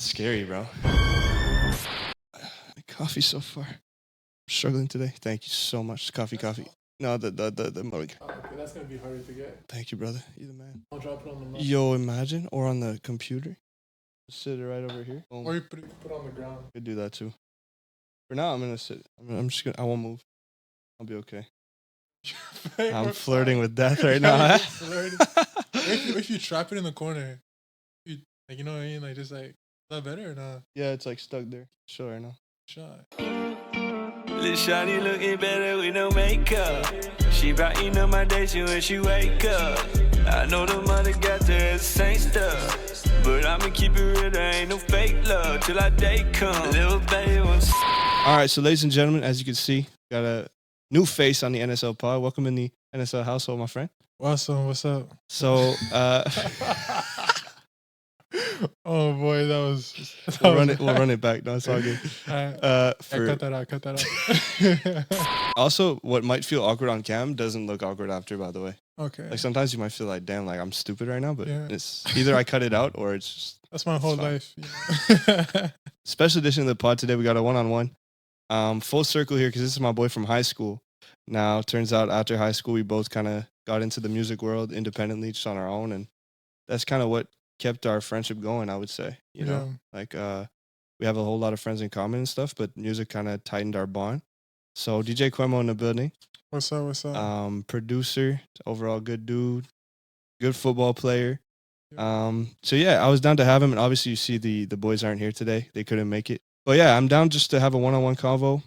scary, bro. Coffee so far. I'm struggling today. Thank you so much. Coffee. No, the mug. Okay, that's gonna be harder to get. Thank you, brother. You're the man. I'll drop it on the mug. Yo, imagine, or on the computer. Sit it right over here. Boom. Or you put it on the ground. Could do that too. For now, I'm gonna sit. I'm just gonna. I won't move. I'll be okay. I'm flirting with death right now. If you trap it in the corner, you know what I mean? Like just like, is that better or not? Yeah, it's like stuck there. Sure, I know. Shot. Little shawty looking better with no makeup. She brighten up my days when she wake up. I know the mother got the same stuff, but I'ma keep it real, there ain't no fake love till our day come. Little baby was. All right, so ladies and gentlemen, as you can see, got a new face on the NSL pod. Welcome in the NSL household, my friend. Awesome, what's up? So, oh boy, we'll run it back. No, it's all good. Cut that out. Also, what might feel awkward on cam doesn't look awkward after, by the way. Okay. Like sometimes you might feel like, damn, like I'm stupid right now, but Yeah. it's either I cut it out or it's just. That's my whole fine. life. You know? Special edition of the pod today. We got a one-on-one. Full circle here because this is my boy from high school. Now, turns out after high school, we both kind of got into the music world independently, just on our own, and that's kind of what kept our friendship going, I would say. You know, like we have a whole lot of friends in common and stuff, but music kind of tightened our bond. So DJ Kwemo in the building. What's up? Producer, overall good dude, good football player. So yeah, I was down to have him, and obviously you see the boys aren't here today; they couldn't make it. But yeah, I'm down just to have a one-on-one convo.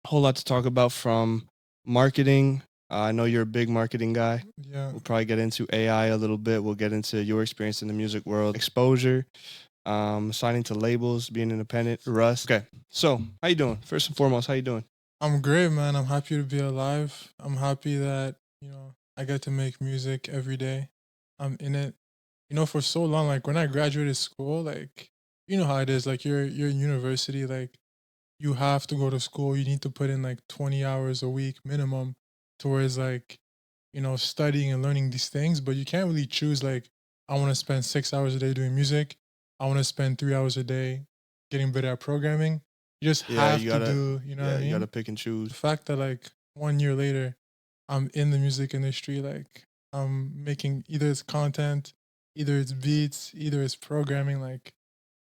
A whole lot to talk about from marketing. I know you're a big marketing guy. Yeah. We'll probably get into AI a little bit. We'll get into your experience in the music world, exposure, signing to labels, being independent. Russ. Okay, so how you doing? First and foremost, how you doing? I'm great, man. I'm happy to be alive. I'm happy that, I get to make music every day. I'm in it. For so long, like when I graduated school, like, you know how it is, like you're in university, like you have to go to school. You need to put in like 20 hours a week minimum towards like, studying and learning these things, but you can't really choose like, I want to spend 6 hours a day doing music. I want to spend 3 hours a day getting better at programming. You just have to do, what I mean? You gotta pick and choose. The fact that like 1 year later, I'm in the music industry, like I'm making either it's content, either it's beats, either it's programming, like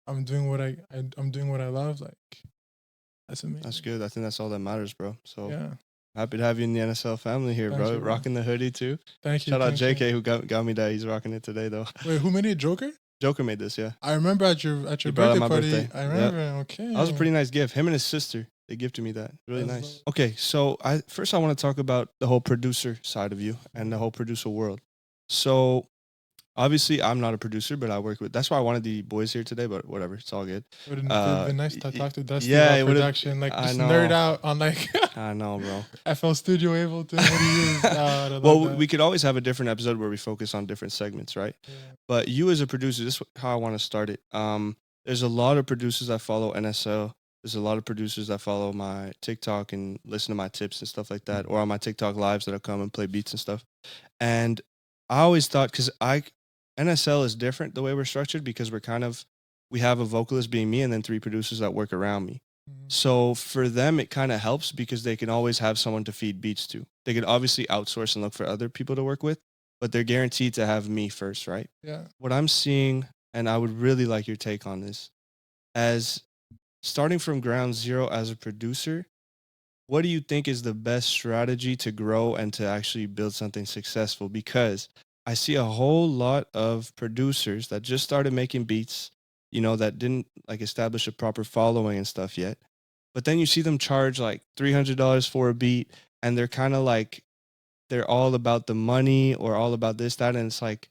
I'm doing what I'm doing what I love, like that's amazing. That's good. I think that's all that matters, bro. So yeah. Happy to have you in the NSL family here, Thanks, bro. bro. Rocking the hoodie too. Thank you. Shout out thank JK you. who got me that. He's rocking it today though. Wait, who made it? Joker? Joker made this, yeah. I remember at your brought it birthday on my party. birthday. I remember. Okay. That was a pretty nice gift. Him and his sister, they gifted me that. Really That's nice. dope. Okay, so I want to talk about the whole producer side of you and the whole producer world. So obviously I'm not a producer, but I work with. That's why I wanted the boys here today. But whatever, it's all good. It would have been nice to talk to Dusty yeah, about it would've- production, like I just know. nerd out on like I know, bro. FL Studio Ableton. What do you use? Well, we could always have a different episode where we focus on different segments, right? Yeah. But you as a producer, this is how I want to start it. There's a lot of producers that follow NSL. There's a lot of producers that follow my TikTok and listen to my tips and stuff like that, or on my TikTok lives that'll come and play beats and stuff. And I always thought, because NSL is different the way we're structured, because we have a vocalist being me and then 3 producers that work around me. So for them, it kind of helps because they can always have someone to feed beats to. They could obviously outsource and look for other people to work with, but they're guaranteed to have me first, right? Yeah. What I'm seeing, and I would really like your take on this, as starting from ground zero as a producer, what do you think is the best strategy to grow and to actually build something successful? Because I see a whole lot of producers that just started making beats, that didn't like establish a proper following and stuff yet. But then you see them charge like $300 for a beat, and they're kind of like, they're all about the money or all about this, that. And it's like,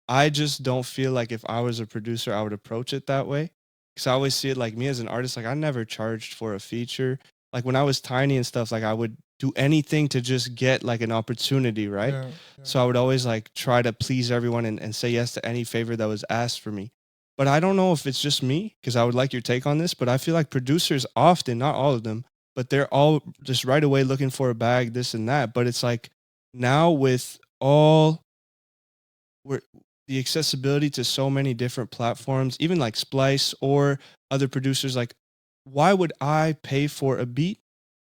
I just don't feel like if I was a producer, I would approach it that way. Because I always see it like me as an artist, like I never charged for a feature. Like when I was tiny and stuff, like I would do anything to just get like an opportunity, right? Yeah. So I would always like try to please everyone and say yes to any favor that was asked for me. But I don't know if it's just me, because I would like your take on this, but I feel like producers often, not all of them, but they're all just right away looking for a bag, this and that. But it's like now with all the accessibility to so many different platforms, even like Splice or other producers, like why would I pay for a beat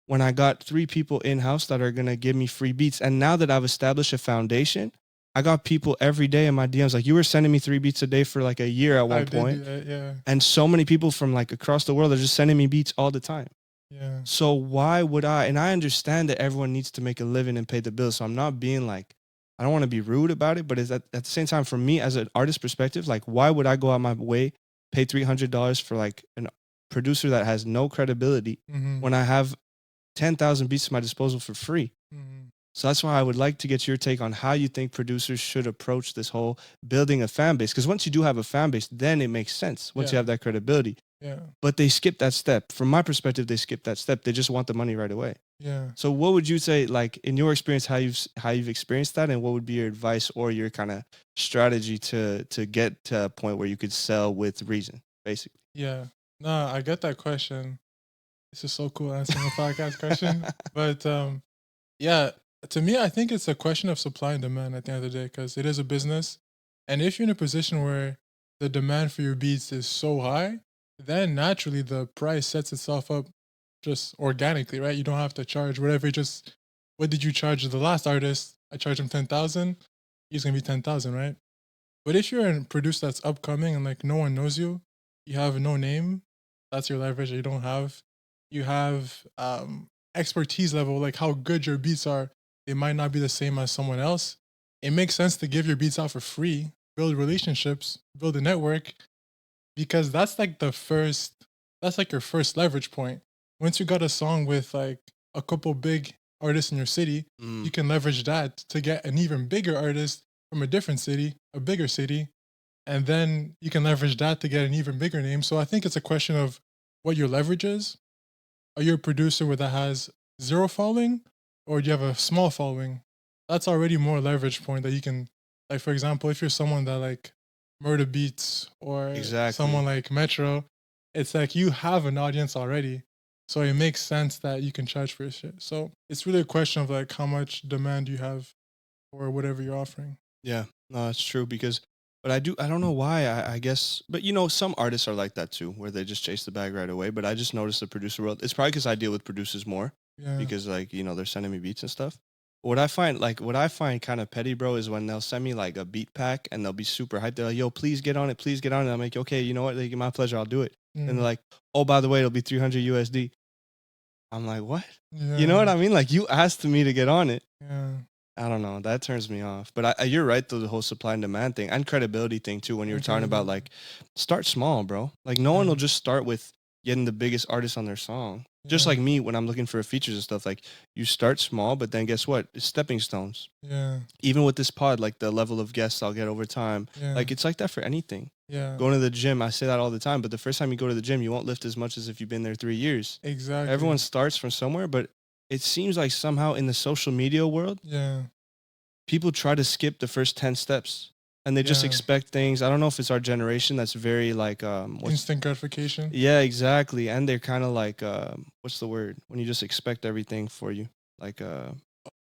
when I got 3 people in-house that are gonna give me free beats? And now that I've established a foundation, I got people every day in my DMs. Like you were sending me 3 beats a day for like a year at one I point. did do that, yeah. And so many people from like across the world are just sending me beats all the time. Yeah. So why would I? And I understand that everyone needs to make a living and pay the bills. So I'm not being like, I don't want to be rude about it, but it's at the same time, for me as an artist perspective, like why would I go out my way, pay $300 for like a producer that has no credibility when I have 10,000 beats at my disposal for free? So that's why I would like to get your take on how you think producers should approach this whole building a fan base. Because once you do have a fan base, then it makes sense once you have that credibility. Yeah. But they skip that step. From my perspective, they skip that step. They just want the money right away. Yeah. So what would you say, like in your experience, how you've experienced that, and what would be your advice or your kind of strategy to get to a point where you could sell with reason, basically? Yeah. No, I get that question. This is so cool answering a podcast question. But yeah, to me, I think it's a question of supply and demand at the end of the day, because it is a business. And if you're in a position where the demand for your beats is so high, then naturally the price sets itself up just organically, right? You don't have to charge whatever. What did you charge the last artist? I charged him 10,000. He's gonna be 10,000, right? But if you're a producer that's upcoming and like no one knows you, you have no name. That's your leverage that you don't have. You have expertise level, like how good your beats are. They might not be the same as someone else. It makes sense to give your beats out for free, build relationships, build a network, because that's like your first leverage point. Once you got a song with like a couple big artists in your city, you can leverage that to get an even bigger artist from a different city, a bigger city, and then you can leverage that to get an even bigger name. So I think it's a question of what your leverage is. Are you a producer that has 0 following, or do you have a small following? That's already more leverage point that you can, like for example, if you're someone that like Murder Beats or someone like Metro, it's like you have an audience already. So it makes sense that you can charge for your shit. So it's really a question of like how much demand you have for whatever you're offering. Yeah, no, that's true. But I don't know why, I guess, but you know, some artists are like that too, where they just chase the bag right away. But I just noticed the producer world, it's probably because I deal with producers more, because like, you know, they're sending me beats and stuff. What I find kind of petty, bro, is when they'll send me like a beat pack and they'll be super hyped. They're like, yo, please get on it. Please get on it. I'm like, okay, you know what? Like, my pleasure. I'll do it. And they're like, oh, by the way, it'll be 300 USD. I'm like, what? You know what I mean? Like, you asked me to get on it. Yeah. I don't know. That turns me off. But you're right, though, the whole supply and demand thing and credibility thing, too, when you were talking about, like, start small, bro. Like, no one will just start with getting the biggest artist on their song. Just like me, when I'm looking for features and stuff, like, you start small, but then guess what? It's stepping stones. Yeah. Even with this pod, like, the level of guests I'll get over time. Like, it's like that for anything. Yeah. Going to the gym, I say that all the time, but the first time you go to the gym, you won't lift as much as if you've been there 3 years. Exactly. Everyone starts from somewhere, but it seems like somehow in the social media world, people try to skip the first 10 steps and they just expect things. I don't know if it's our generation that's very like instant gratification. Yeah, exactly. And they're kind of like what's the word when you just expect everything for you, like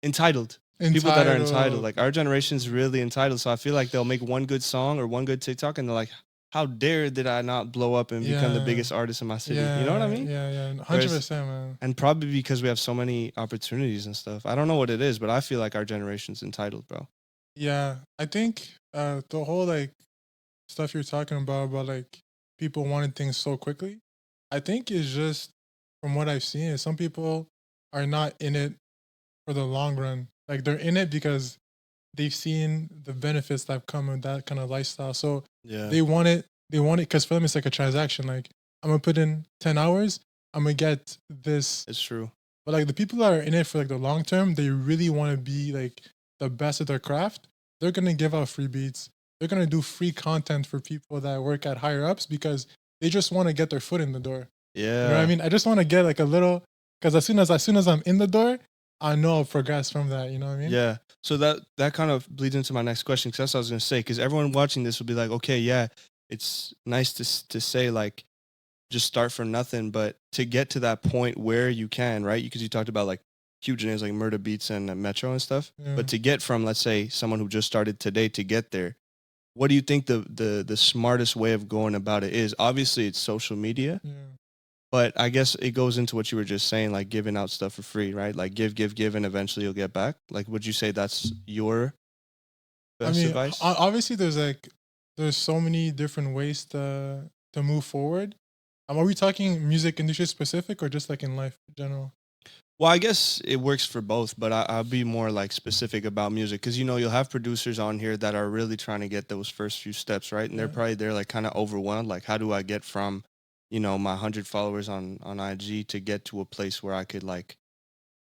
entitled. People that are entitled. Like, our generation's really entitled, so I feel like they'll make one good song or one good TikTok and they're like, how dare did I not blow up and become the biggest artist in my city? You know what I mean? Yeah 100%, man. And probably because we have so many opportunities and stuff. I don't know what it is, but I feel like our generation's entitled, bro. Yeah, I think the whole like stuff you're talking about like people wanting things so quickly, I think is just, from what I've seen, is some people are not in it for the long run. Like, they're in it because they've seen the benefits that come with that kind of lifestyle. So they want it because for them it's like a transaction. Like, I'm gonna put in 10 hours, I'm gonna get this. It's true. But like the people that are in it for like the long term, they really want to be like the best at their craft. They're gonna give out free beats. They're gonna do free content for people that work at higher ups because they just want to get their foot in the door. Yeah. You know what I mean? I just want to get like a little, because as soon as I'm in the door, I know I'll progress from that. You know what I mean? Yeah. So that kind of bleeds into my next question, because that's what I was going to say, because everyone watching this will be like, okay, yeah, it's nice to say like, just start from nothing, but to get to that point where you can, right? Because you talked about like huge names like Murder Beats and Metro and stuff, but to get from, let's say, someone who just started today to get there, what do you think the smartest way of going about it is? Obviously, it's social media, but I guess it goes into what you were just saying, like giving out stuff for free, right? Like give, and eventually you'll get back. Like, would you say that's your best advice? Obviously, there's so many different ways to move forward. Are we talking music industry specific or just like in life in general? Well, I guess it works for both, but I'll be more like specific about music because, you know, you'll have producers on here that are really trying to get those first few steps, right? And they're like kind of overwhelmed. Like, how do I get from, you know, my 100 followers on IG to get to a place where I could like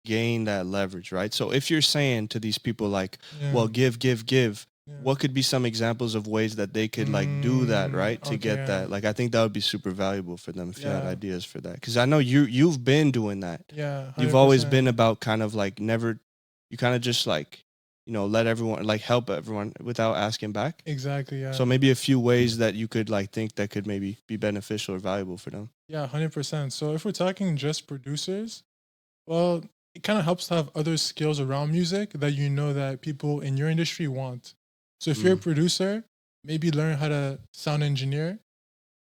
gain that leverage, right? So if you're saying to these people like, well, give, what could be some examples of ways that they could like do that, right? To get that. Like, I think that would be super valuable for them if you had ideas for that. Because I know you've been doing that. Yeah. 100%. You've always been about kind of like you kind of just like, you know, let everyone, like help everyone without asking back. Exactly, yeah. So maybe a few ways that you could like think that could maybe be beneficial or valuable for them. Yeah, 100%. So if we're talking just producers, well, it kind of helps to have other skills around music that you know that people in your industry want. So if you're a producer, maybe learn how to sound engineer.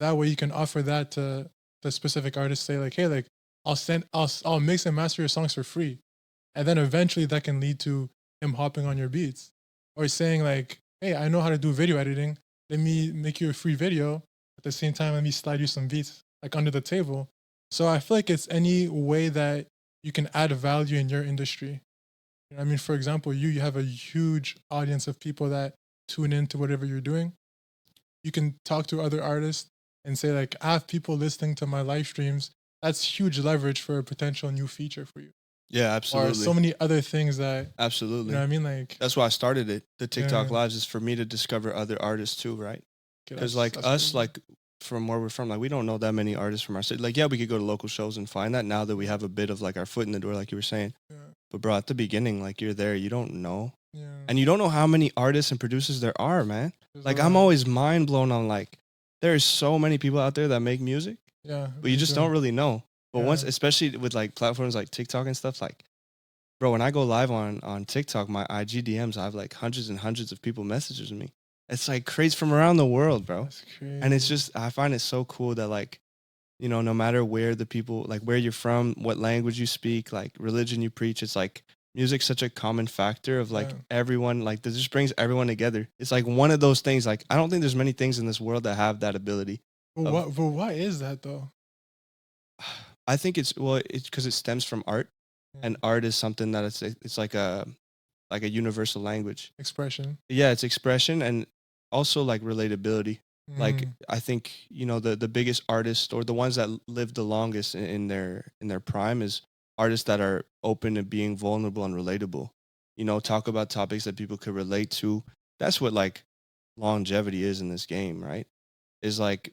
That way you can offer that to the specific artist. Say like, hey, like I'll mix and master your songs for free. And then eventually that can lead to him hopping on your beats. Or saying like, hey, I know how to do video editing. Let me make you a free video. At the same time, let me slide you some beats like under the table. So I feel like it's any way that you can add value in your industry. You know, I mean, for example, you have a huge audience of people that tune into whatever you're doing. You can talk to other artists and say like, I have people listening to my live streams. That's huge leverage for a potential new feature for you. Yeah, absolutely. Or so many other things that, absolutely. You know what I mean? Like, that's why I started it. The TikTok lives is for me to discover other artists too, right? Because like us, cool. Like from where we're from, like we don't know that many artists from our city. Like, yeah, we could go to local shows and find that now that we have a bit of like our foot in the door, like you were saying. Yeah. But bro, at the beginning, like you're there, you don't know. Yeah. And you don't know how many artists and producers there are, man. Like I'm always mind blown on like, there's so many people out there that make music. Yeah. But you just don't really know. But once, especially with like platforms like TikTok and stuff, like, bro, when I go live on TikTok, my IG DMs, I have like hundreds and hundreds of people messaging me. It's like crazy from around the world, bro. That's crazy. And it's just, I find it so cool that like, you know, no matter where the people, like where you're from, what language you speak, like religion you preach, it's like music's such a common factor of like everyone, like this just brings everyone together. It's like one of those things, like I don't think there's many things in this world that have that ability. But why is that though? I think it's because it stems from art. And art is something that it's like a universal language. Expression. Yeah, it's expression and also like relatability. Like I think, you know, the biggest artists or the ones that live the longest in their prime is artists that are open to being vulnerable and relatable. You know, talk about topics that people could relate to. That's what like longevity is in this game, right? Is like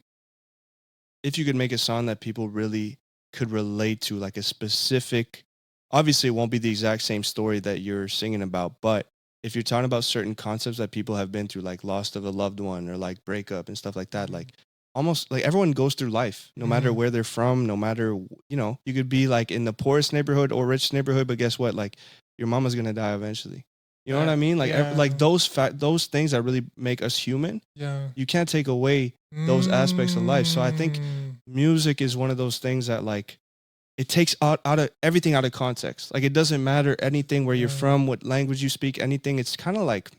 if you could make a song that people really could relate to, like a specific, obviously it won't be the exact same story that you're singing about, but if you're talking about certain concepts that people have been through, like loss of a loved one or like breakup and stuff like that, like almost like everyone goes through life, no matter where they're from, no matter, you know, you could be like in the poorest neighborhood or rich neighborhood, but guess what? Like your mama's going to die eventually. You know what I mean? Like, like those things that really make us human. Yeah. You can't take away those aspects of life. So I think music is one of those things that like, it takes out of everything out of context. Like it doesn't matter anything where you're from, what language you speak, anything. It's kind of like,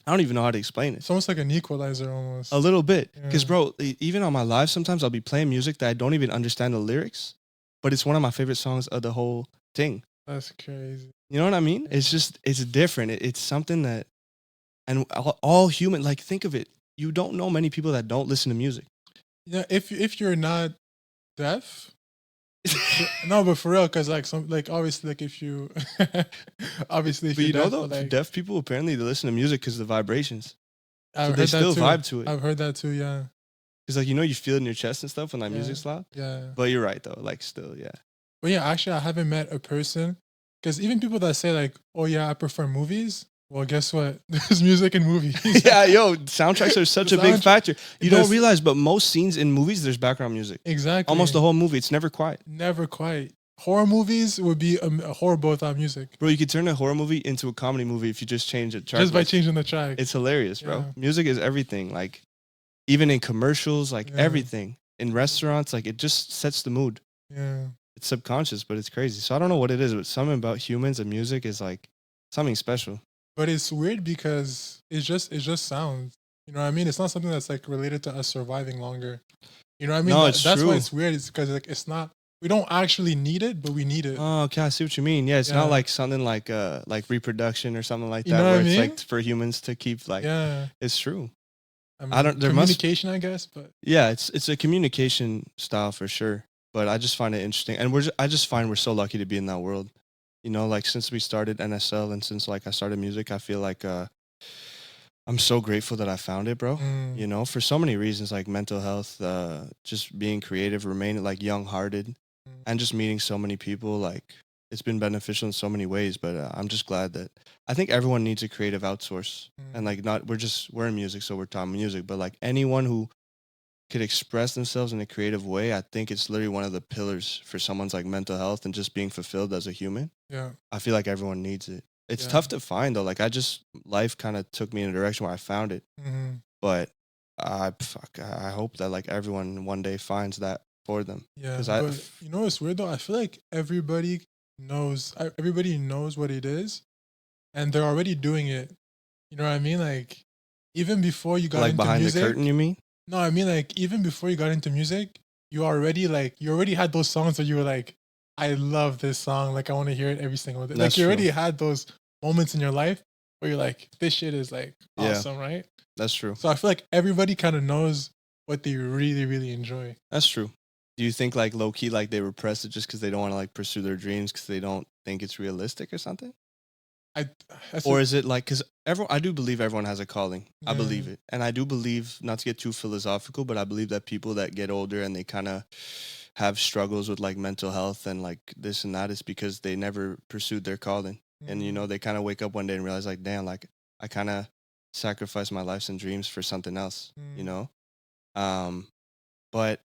I don't even know how to explain it. It's almost like an equalizer almost. A little bit. Because bro, even on my live, sometimes I'll be playing music that I don't even understand the lyrics, but it's one of my favorite songs of the whole thing. That's crazy. You know what I mean? It's just, it's different. It's something that, and all human, like think of it. You don't know many people that don't listen to music. Yeah. If you're not deaf, no, but for real, because like some, like obviously, like if you, obviously, if but you know deaf, though, like, deaf people apparently they listen to music because of the vibrations. I've heard they still that too. Vibe to it. I've heard that too. Yeah. Because like you know you feel it in your chest and stuff when that music's loud. Yeah. But you're right though, like still, yeah. But yeah, actually, I haven't met a person because even people that say like, "Oh yeah, I prefer movies." Well, guess what? There's music in movies. Yeah, yo, soundtracks are such a big factor. You don't realize, but most scenes in movies, there's background music. Exactly. Almost the whole movie, it's never quiet. Never quiet. horror movies would be horrible without music. Bro, you could turn a horror movie into a comedy movie if you just change a track. Just by changing the track. It's hilarious, bro. Yeah. Music is everything. Like, even in commercials, like everything. In restaurants, like it just sets the mood. Yeah. It's subconscious, but it's crazy. So I don't know what it is, but something about humans and music is like something special. But it's weird because it's just sounds. You know what I mean? It's not something that's like related to us surviving longer. You know what I mean? No, That's true. why it's weird. It's because like it's not. We don't actually need it, but we need it. Oh, okay, I see what you mean. Yeah, it's not like something like reproduction or something like that, know where what I it's mean? like for humans to keep like. Yeah. It's true. I mean, I don't. There communication, I guess, but yeah, it's a communication style for sure. But I just find it interesting, and I just find we're so lucky to be in that world. You know, like since we started NSL and since like I started music, I feel like I'm so grateful that I found it, bro. You know, for so many reasons, like mental health, just being creative, remaining like young-hearted, and just meeting so many people. Like it's been beneficial in so many ways. But I'm just glad that I think everyone needs a creative outsource, and like we're in music, so we're talking music. But like anyone who could express themselves in a creative way, I think it's literally one of the pillars for someone's like mental health and just being fulfilled as a human. yeah. I feel like everyone needs it. It's tough to find though. Like life kind of took me in a direction where I found it. But I hope that like everyone one day finds that for them. Yeah. But you know what's weird though? I feel like everybody knows what it is, and they're already doing it. You know what I mean? Like even before you got like into behind music, the curtain, you mean? No, I mean like even before you got into music, you already had those songs that you were like, I love this song. Like I want to hear it every single day. That's like you already true. had those moments in your life where you're like, this shit is like awesome, right? That's true. So I feel like everybody kind of knows what they really, really enjoy. That's true. Do you think like low key like they repress it just because they don't want to like pursue their dreams because they don't think it's realistic or something? Or is it like, because I do believe everyone has a calling. I believe it. And I do believe, not to get too philosophical, but I believe that people that get older and they kind of have struggles with like mental health and like this and that is because they never pursued their calling. And, you know, they kind of wake up one day and realize like, damn, like I kind of sacrificed my lives and dreams for something else, you know? But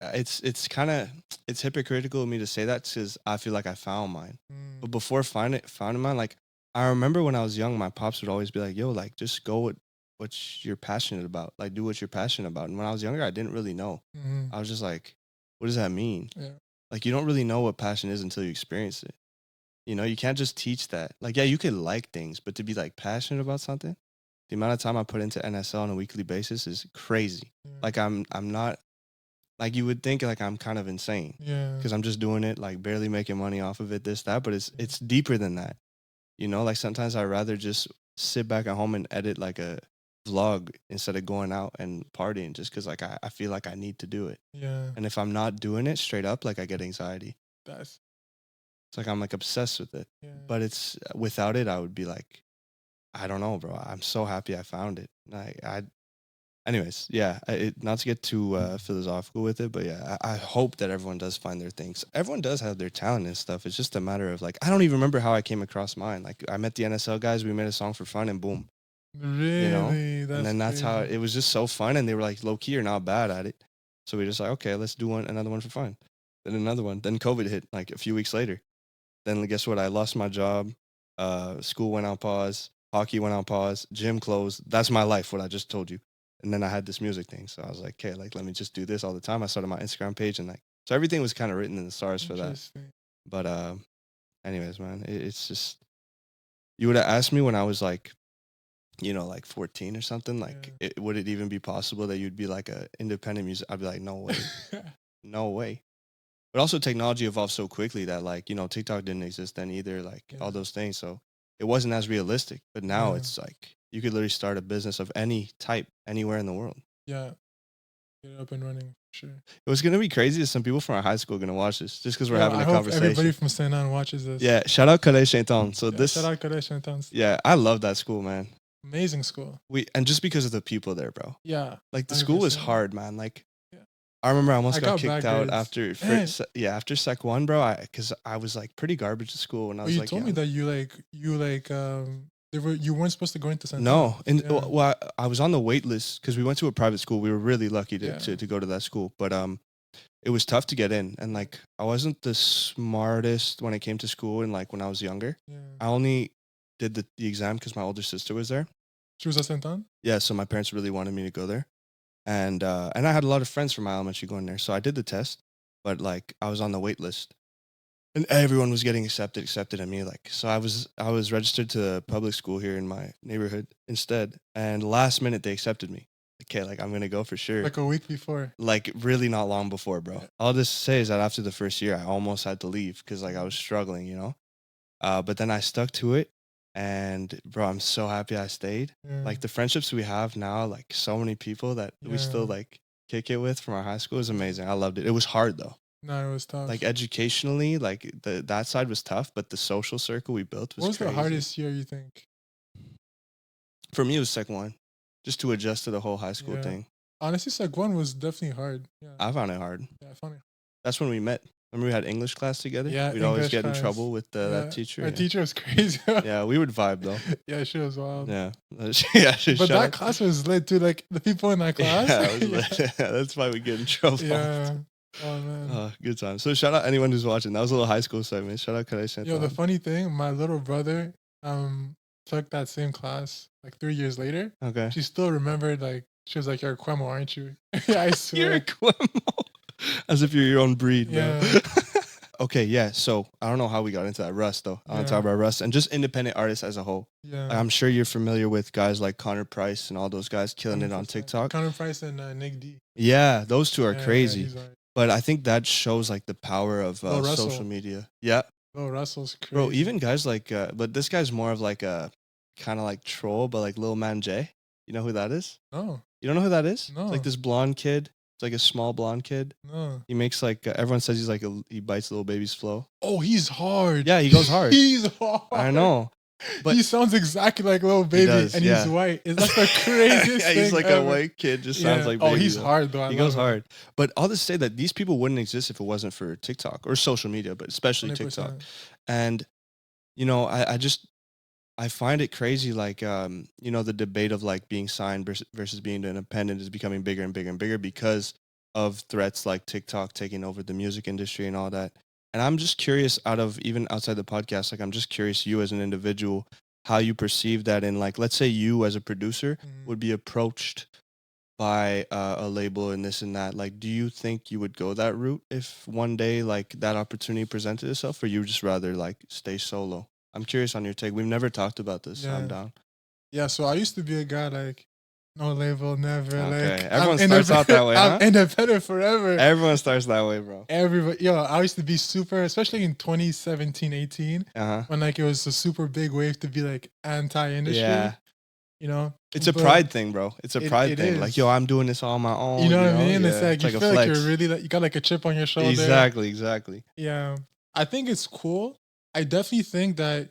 it's kind of, it's hypocritical of me to say that because I feel like I found mine. But before finding mine, like, I remember when I was young, my pops would always be like, yo, like, just go with what you're passionate about. Like, do what you're passionate about. And when I was younger, I didn't really know. I was just like, what does that mean? Yeah. Like, you don't really know what passion is until you experience it. You know, you can't just teach that. Like, yeah, you could like things, but to be, like, passionate about something, the amount of time I put into NSL on a weekly basis is crazy. Like, I'm not, like, you would think, like, I'm kind of insane. Yeah. Because I'm just doing it, like, barely making money off of it, this, that. But it's deeper than that. You know, like sometimes I'd rather just sit back at home and edit like a vlog instead of going out and partying just because like I feel like I need to do it. Yeah. And if I'm not doing it straight up, like I get anxiety. It's like I'm like obsessed with it. Yeah. But it's without it, I would be like, I don't know, bro. I'm so happy I found it. Anyways, yeah, not to get too philosophical with it, but yeah, I hope that everyone does find their things. Everyone does have their talent and stuff. It's just a matter of like, I don't even remember how I came across mine. Like I met the NSL guys, we made a song for fun and boom. Really? You know? And then that's how it was just so fun. And they were like, low key, you're not bad at it. So we just like, okay, let's do another one for fun. Then another one. Then COVID hit like a few weeks later. Then guess what? I lost my job. School went on pause. Hockey went on pause. Gym closed. That's my life, what I just told you. And then I had this music thing. So I was like, okay, like, let me just do this all the time. I started my Instagram page and like, so everything was kind of written in the stars for that. But anyways, man, it's just, you would have asked me when I was like, you know, like 14 or something, like, would it even be possible that you'd be like a independent music? I'd be like, no way. No way. But also technology evolved so quickly that like, you know, TikTok didn't exist then either, like all those things. So it wasn't as realistic, but now it's like, you could literally start a business of any type anywhere in the world. Yeah. Get it up and running, sure. What's going to be crazy is some people from our high school are going to watch this just because we're having a conversation. Everybody from St. Anne watches this. Yeah. Shout out Collège Saint-Anne. So Shout out Collège Saint-Anne. Yeah, I love that school, man. Amazing school. And just because of the people there, bro. Yeah. Like the school was hard, man. Like, yeah. I remember I almost got kicked out after after Sec 1, bro. Because I was like pretty garbage at school when I was you like, told me that you weren't supposed to go into St. No, and well, I was on the wait list because we went to a private school. We were really lucky to go to that school. But it was tough to get in, and like I wasn't the smartest when it came to school, and like when I was younger, I only did the exam because my older sister was there. She was at Saint Anne? Yeah, so my parents really wanted me to go there, and I had a lot of friends from my elementary going there, so I did the test, but like I was on the wait list, and everyone was getting accepted, and me like, so I was registered to public school here in my neighborhood instead, and last minute they accepted me. Okay, like I'm gonna go for sure. Like a week before. Like really not long before, bro. All this say is that after the first year, I almost had to leave because like I was struggling, you know. But then I stuck to it, and bro, I'm so happy I stayed. Like the friendships we have now, like so many people that we still like kick it with from our high school is amazing. I loved it. It was hard though. No, it was tough. Like educationally, like that side was tough, but the social circle we built was what was crazy. the hardest year you think? For me, it was second one, just to adjust to the whole high school thing. Honestly, Sec 1 was definitely hard. Yeah. I found it hard. Yeah, I found it. That's when we met. Remember we had English class together? Yeah, We'd always English get in class. trouble with that teacher. Our teacher was crazy. Yeah, we would vibe though. Yeah, she was wild. Yeah. But that class was lit too. Like the people in that class. Yeah, it was lit. Yeah, that's why we get in trouble. Yeah. Oh man. Good time. So shout out anyone who's watching. That was a little high school segment. Shout out Kare. Yo, the funny thing, my little brother took that same class like 3 years later. Okay. She still remembered, like, she was like, "You're a Kwemo, aren't you?" Yeah, I swear. You're a Kwemo. As if you're your own breed, bro. Yeah. Okay, yeah. So I don't know how we got into that. Russ, though. I want to talk about Russ and just independent artists as a whole. Yeah. Like, I'm sure you're familiar with guys like Connor Price and all those guys killing it on TikTok. Connor Price and Nick D. Yeah, those two are crazy. Yeah, but I think that shows like the power of social Russell. media. Yeah. Oh, Russell's crazy. Bro, even guys like, but this guy's more of like a kind of like troll, but like Lil Man J. You know who that is? No. You don't know who that is? No. It's like this blonde kid. It's like a small blonde kid. No. He makes like, everyone says he's like, he bites little baby's flow. Oh, he's hard. Yeah, he goes hard. He's hard. I know. But he sounds exactly like Lil Baby, and he's white. Is that the craziest thing? He's like ever. a white kid, just sounds like Baby. Oh, he's hard though. He goes hard. But all this say that these people wouldn't exist if it wasn't for TikTok or social media, but especially 100%. TikTok. And, you know, I find it crazy, like, you know, the debate of like being signed versus being independent is becoming bigger and bigger and bigger because of threats like TikTok taking over the music industry and all that. And I'm just curious, even outside the podcast, like I'm just curious, you as an individual, how you perceive that in, like, let's say you as a producer would be approached by a label and this and that. Like, do you think you would go that route if one day like that opportunity presented itself, or you would just rather like stay solo? I'm curious on your take. We've never talked about this. So I'm down. Yeah, so I used to be a guy like, no label, never. Okay. Like, everyone starts out that way, huh? I'm independent forever. Everyone starts that way, bro. Everybody, I used to be super, especially in 2017, 18, when like it was a super big wave to be like anti-industry. Yeah. You know? It's a pride thing, bro. It's a pride thing. Is. Like, yo, I'm doing this all on my own. You know what I mean? Yeah. It's like, you feel like you're really, like, you got like a chip on your shoulder. Exactly. Yeah. I think it's cool. I definitely think that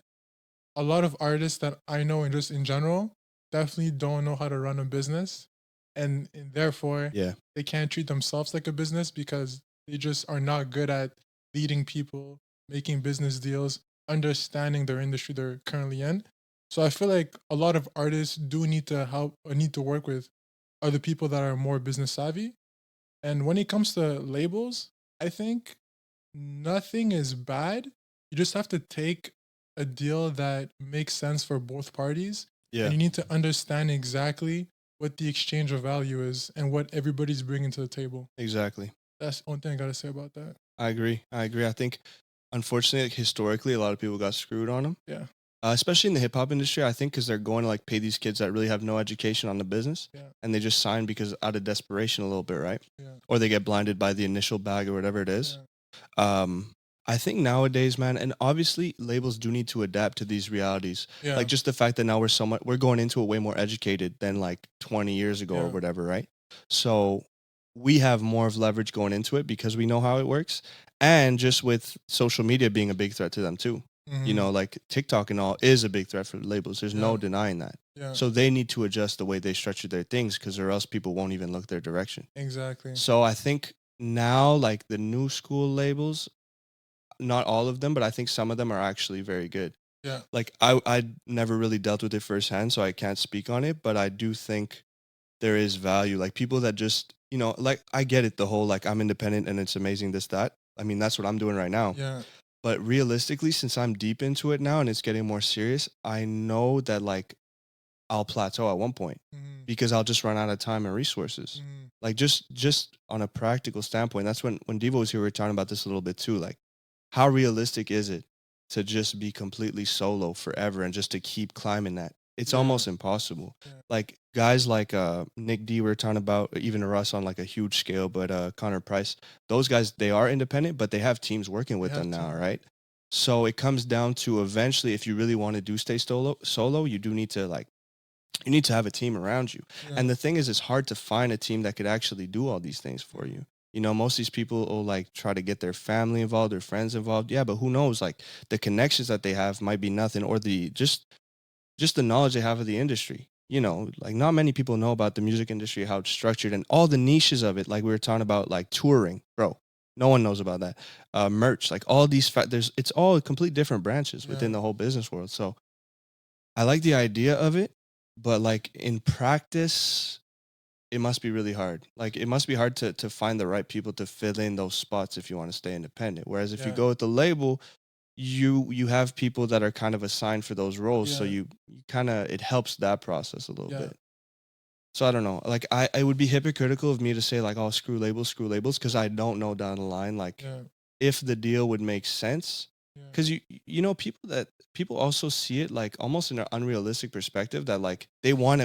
a lot of artists that I know and just in general definitely don't know how to run a business. And therefore, they can't treat themselves like a business because they just are not good at leading people, making business deals, understanding their industry they're currently in. So I feel like a lot of artists do need to help or need to work with other people that are more business savvy. And when it comes to labels, I think nothing is bad. You just have to take a deal that makes sense for both parties. Yeah. And you need to understand exactly what the exchange of value is and what everybody's bringing to the table. Exactly. That's the only thing I got to say about that. I agree. I think, unfortunately, like, historically, a lot of people got screwed on them. Yeah. Especially in the hip-hop industry, I think, because they're going to like pay these kids that really have no education on the business, and they just sign because out of desperation a little bit, right? Yeah. Or they get blinded by the initial bag or whatever it is. Yeah. I think nowadays, man, and obviously labels do need to adapt to these realities. Yeah. Like just the fact that now we're going into it way more educated than like 20 years ago or whatever, right? So we have more of leverage going into it because we know how it works, and just with social media being a big threat to them too. You know, like TikTok and all is a big threat for labels. There's no denying that. Yeah. So they need to adjust the way they structure their things, because or else people won't even look their direction. Exactly. So I think now, like the new school labels, not all of them, but I think some of them are actually very good. Yeah. Like I never really dealt with it firsthand, so I can't speak on it, but I do think there is value. Like people that just you know, like I get it, the whole like I'm independent and it's amazing, this, that. I mean, that's what I'm doing right now. Yeah. But realistically, since I'm deep into it now and it's getting more serious, I know that like I'll plateau at one point Mm-hmm. because I'll just run out of time and resources. Mm-hmm. Like just on a practical standpoint, that's when Devo was here, we were talking about this a little bit too. Like, how realistic is it to just be completely solo forever and just to keep climbing that? It's Yeah. almost impossible. Yeah. Like guys like Nick D, we were talking about, even Russ on like a huge scale, but Connor Price, those guys, they are independent, but they have teams working with They them have now, teams. right? So it comes down to eventually, if you really want to do stay solo, you do need to like, you need to have a team around you. Yeah. And the thing is, it's hard to find a team that could actually do all these things for you. You know, most of these people will like try to get their family involved, their friends involved. Yeah, but who knows? Like the connections that they have might be nothing, or the just the knowledge they have of the industry. You know, like not many people know about the music industry, how it's structured, and all the niches of it. Like we were talking about, like touring, bro. No one knows about that. Merch, like all these. It's all complete different branches within Yeah. the whole business world. So I like the idea of it, but like in practice, it must be really hard. Like it must be hard to find the right people to fill in those spots if you want to stay independent. Whereas if you Yeah. go with the label, you have people that are kind of assigned for those roles. So Yeah. you kind of, it helps that process a little Yeah. bit. So I don't know. Like it would be hypocritical of me to say like, oh, screw labels, because I don't know down the line like Yeah. if the deal would make sense. Yeah. Because you know, people also see it like almost in an unrealistic perspective that like they want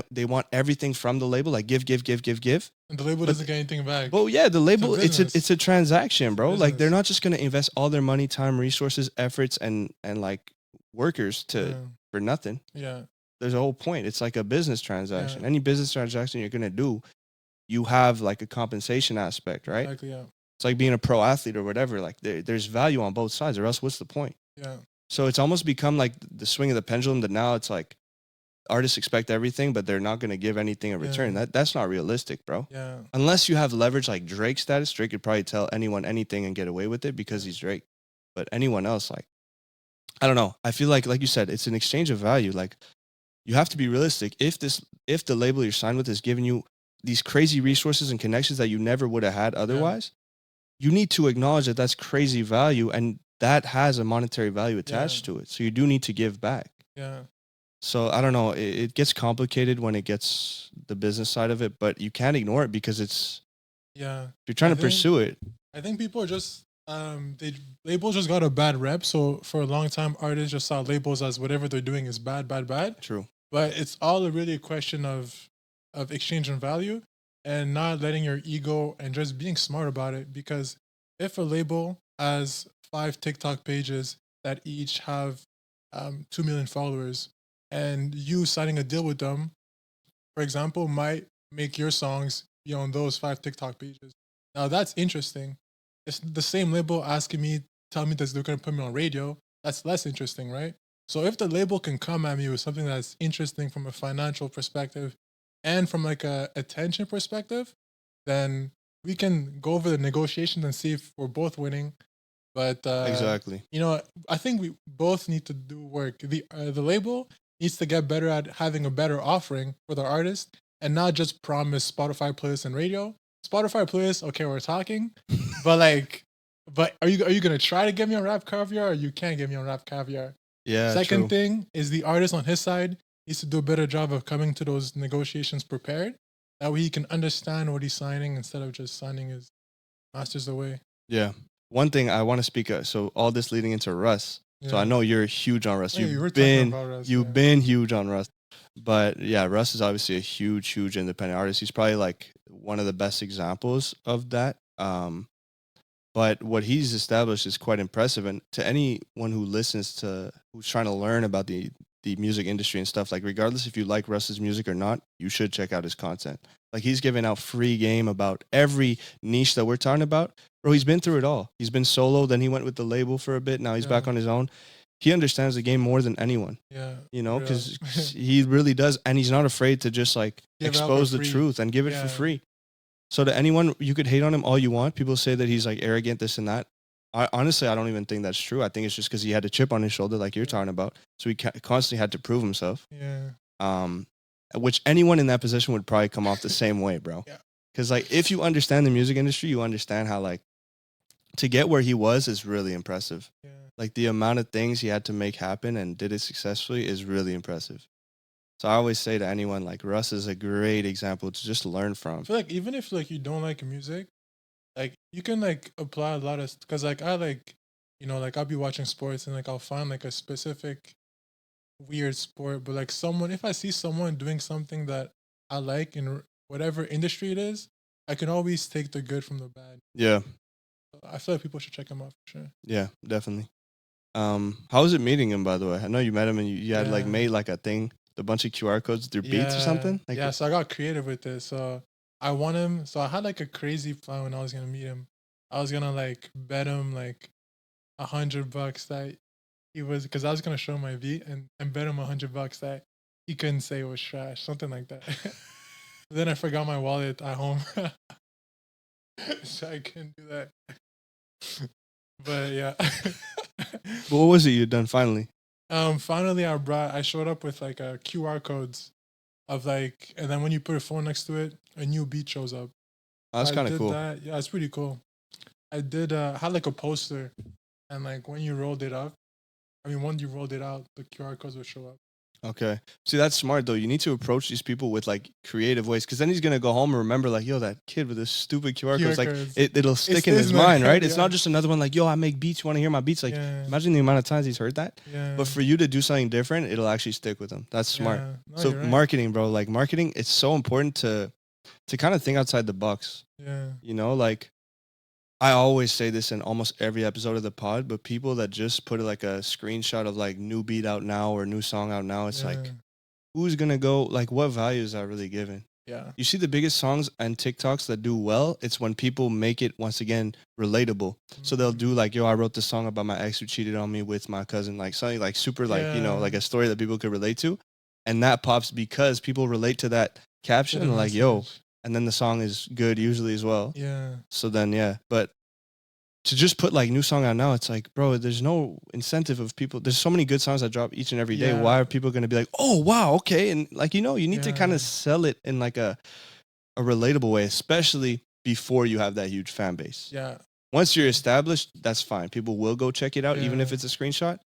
everything from the label, like give. And the label But- doesn't get anything back. But yeah, the label, it's business. a transaction, bro. Like they're business. not just gonna invest all their money, time, resources, efforts, and like workers Yeah. for nothing. Yeah. There's a whole point. It's like a business transaction. Yeah. Any business transaction you're gonna do, you have like a compensation aspect, right? Exactly. Yeah. It's like being a pro athlete or whatever. Like there's value on both sides, or else what's the point? Yeah. So it's almost become like the swing of the pendulum that now it's like artists expect everything, but they're not going to give anything in return. Yeah. That's not realistic, bro. Yeah. Unless you have leverage like Drake status. Drake could probably tell anyone anything and get away with it because he's Drake. But anyone else, like, I don't know. I feel like you said, it's an exchange of value. Like you have to be realistic. If the label you're signed with is giving you these crazy resources and connections that you never would have had otherwise, you need to acknowledge that that's crazy value and that has a monetary value attached to it. So you do need to give back. Yeah. So I don't know. It gets complicated when it gets the business side of it, but you can't ignore it because it's, Yeah. if you're trying I to think- pursue it. I think people are just labels just got a bad rep. So for a long time, artists just saw labels as whatever they're doing is bad. True. But it's all really a question of exchanging value and not letting your ego and just being smart about it. Because if a label has 5 TikTok pages that each have 2 million followers, and you signing a deal with them, for example, might make your songs be on those 5 TikTok pages. Now that's interesting. It's the same label asking me, tell me that they're going to put me on radio. That's less interesting, right? So if the label can come at me with something that's interesting from a financial perspective and from like a attention perspective, then we can go over the negotiations and see if we're both winning. But Exactly. you know, I think we both need to do work. The label needs to get better at having a better offering for the artist and not just promise Spotify playlists and radio. Spotify playlists, okay, we're talking, but are you gonna try to get me on Rap Caviar or you can't get me on Rap Caviar? Yeah. Second True. thing is the artist on his side needs to do a better job of coming to those negotiations prepared. That way he can understand what he's signing instead of just signing his masters away. Yeah. One thing I want to speak of, so all this leading into Russ. So I know you're huge on Russ. Yeah, you were You've talking been about Russ, you've yeah. been huge on Russ. But yeah, Russ is obviously a huge independent artist. He's probably like one of the best examples of that. But what he's established is quite impressive. And to anyone who listens to, who's trying to learn about the music industry and stuff, like regardless if you like Russ's music or not, you should check out his content. Like he's giving out free game about every niche that we're talking about. Bro, he's been through it all. He's been solo, then he went with the label for a bit. Now he's back on his own. He understands the game more than anyone. Yeah. You know, Yeah. because he really does. And he's not afraid to just like Give out for expose the free. truth and give it for free. So to anyone, you could hate on him all you want. People say that he's like arrogant, this and that. Honestly, I don't even think that's true. I think it's just because he had a chip on his shoulder, like you're talking about. So he constantly had to prove himself. Yeah. Which anyone in that position would probably come off the same way, bro. Yeah. Because like if you understand the music industry, you understand how like to get where he was is really impressive. Yeah. Like the amount of things he had to make happen and did it successfully is really impressive. So I always say to anyone, like Russ is a great example to just learn I from. feel like even if like you don't like music, like you can like apply a lot of, because like I like, you know, like I'll be watching sports and like I'll find like a specific weird sport, but like someone, if I see someone doing something that I like in whatever industry it is, I can always take the good from the bad. Yeah, I feel like people should check him out for sure. yeah, definitely. How was it meeting him, by the way? I know you met him and you had like Yeah. made like a thing, a bunch of QR codes with your beats or something. Like, yeah, so I got creative with it. So I want him. So I had like a crazy plan when I was gonna meet him. I was gonna like bet him like $100 that he was, because I was gonna show him my beat and bet him $100 that he couldn't say it was trash, something like that. Then I forgot my wallet at home, so I couldn't do that. But yeah. but what was it you'd done finally? Finally I showed up with like a QR codes of like, and then when you put a phone next to it, a new beat shows up. Oh, that's I kind of did cool. that. Yeah, it's pretty cool. I did had like a poster, and like when you rolled it up, when you rolled it out, the QR codes would show up. Okay. See, that's smart though. You need to approach these people with like creative ways, because then he's gonna go home and remember like, yo, that kid with this stupid QR codes. Like codes. it'll stick in stays his in my mind, head, right? It's yeah. not just another one like, yo, I make beats. You want to hear my beats? Like, Yeah. imagine the amount of times he's heard that. Yeah. But for you to do something different, it'll actually stick with him. That's smart. Yeah. No, So you're right. marketing, bro. Like marketing, it's so important to kind of think outside the box. Yeah. You know, like I always say this in almost every episode of the pod, but people that just put like a screenshot of like new beat out now or new song out now, it's like, who's gonna go? Like, what value is that really given? Yeah. You see the biggest songs and TikToks that do well, it's when people make it once again relatable. So they'll do like, yo, I wrote this song about my ex who cheated on me with my cousin, like something like super like, you know, Yeah. like a story that people could relate to. And that pops because people relate to that caption and like, yo, and then the song is good usually as well. Yeah. So then yeah, but to just put like new song out now, it's like, bro, there's no incentive of people. There's so many good songs that drop each and every day. Yeah. Why are people going to be like, oh wow, okay, and like, you know, you need to kind Yeah. of sell it in like a relatable way, especially before you have that huge fan base. Yeah. Once you're established, that's fine. People will go check it out, even if Yeah. it's a screenshot.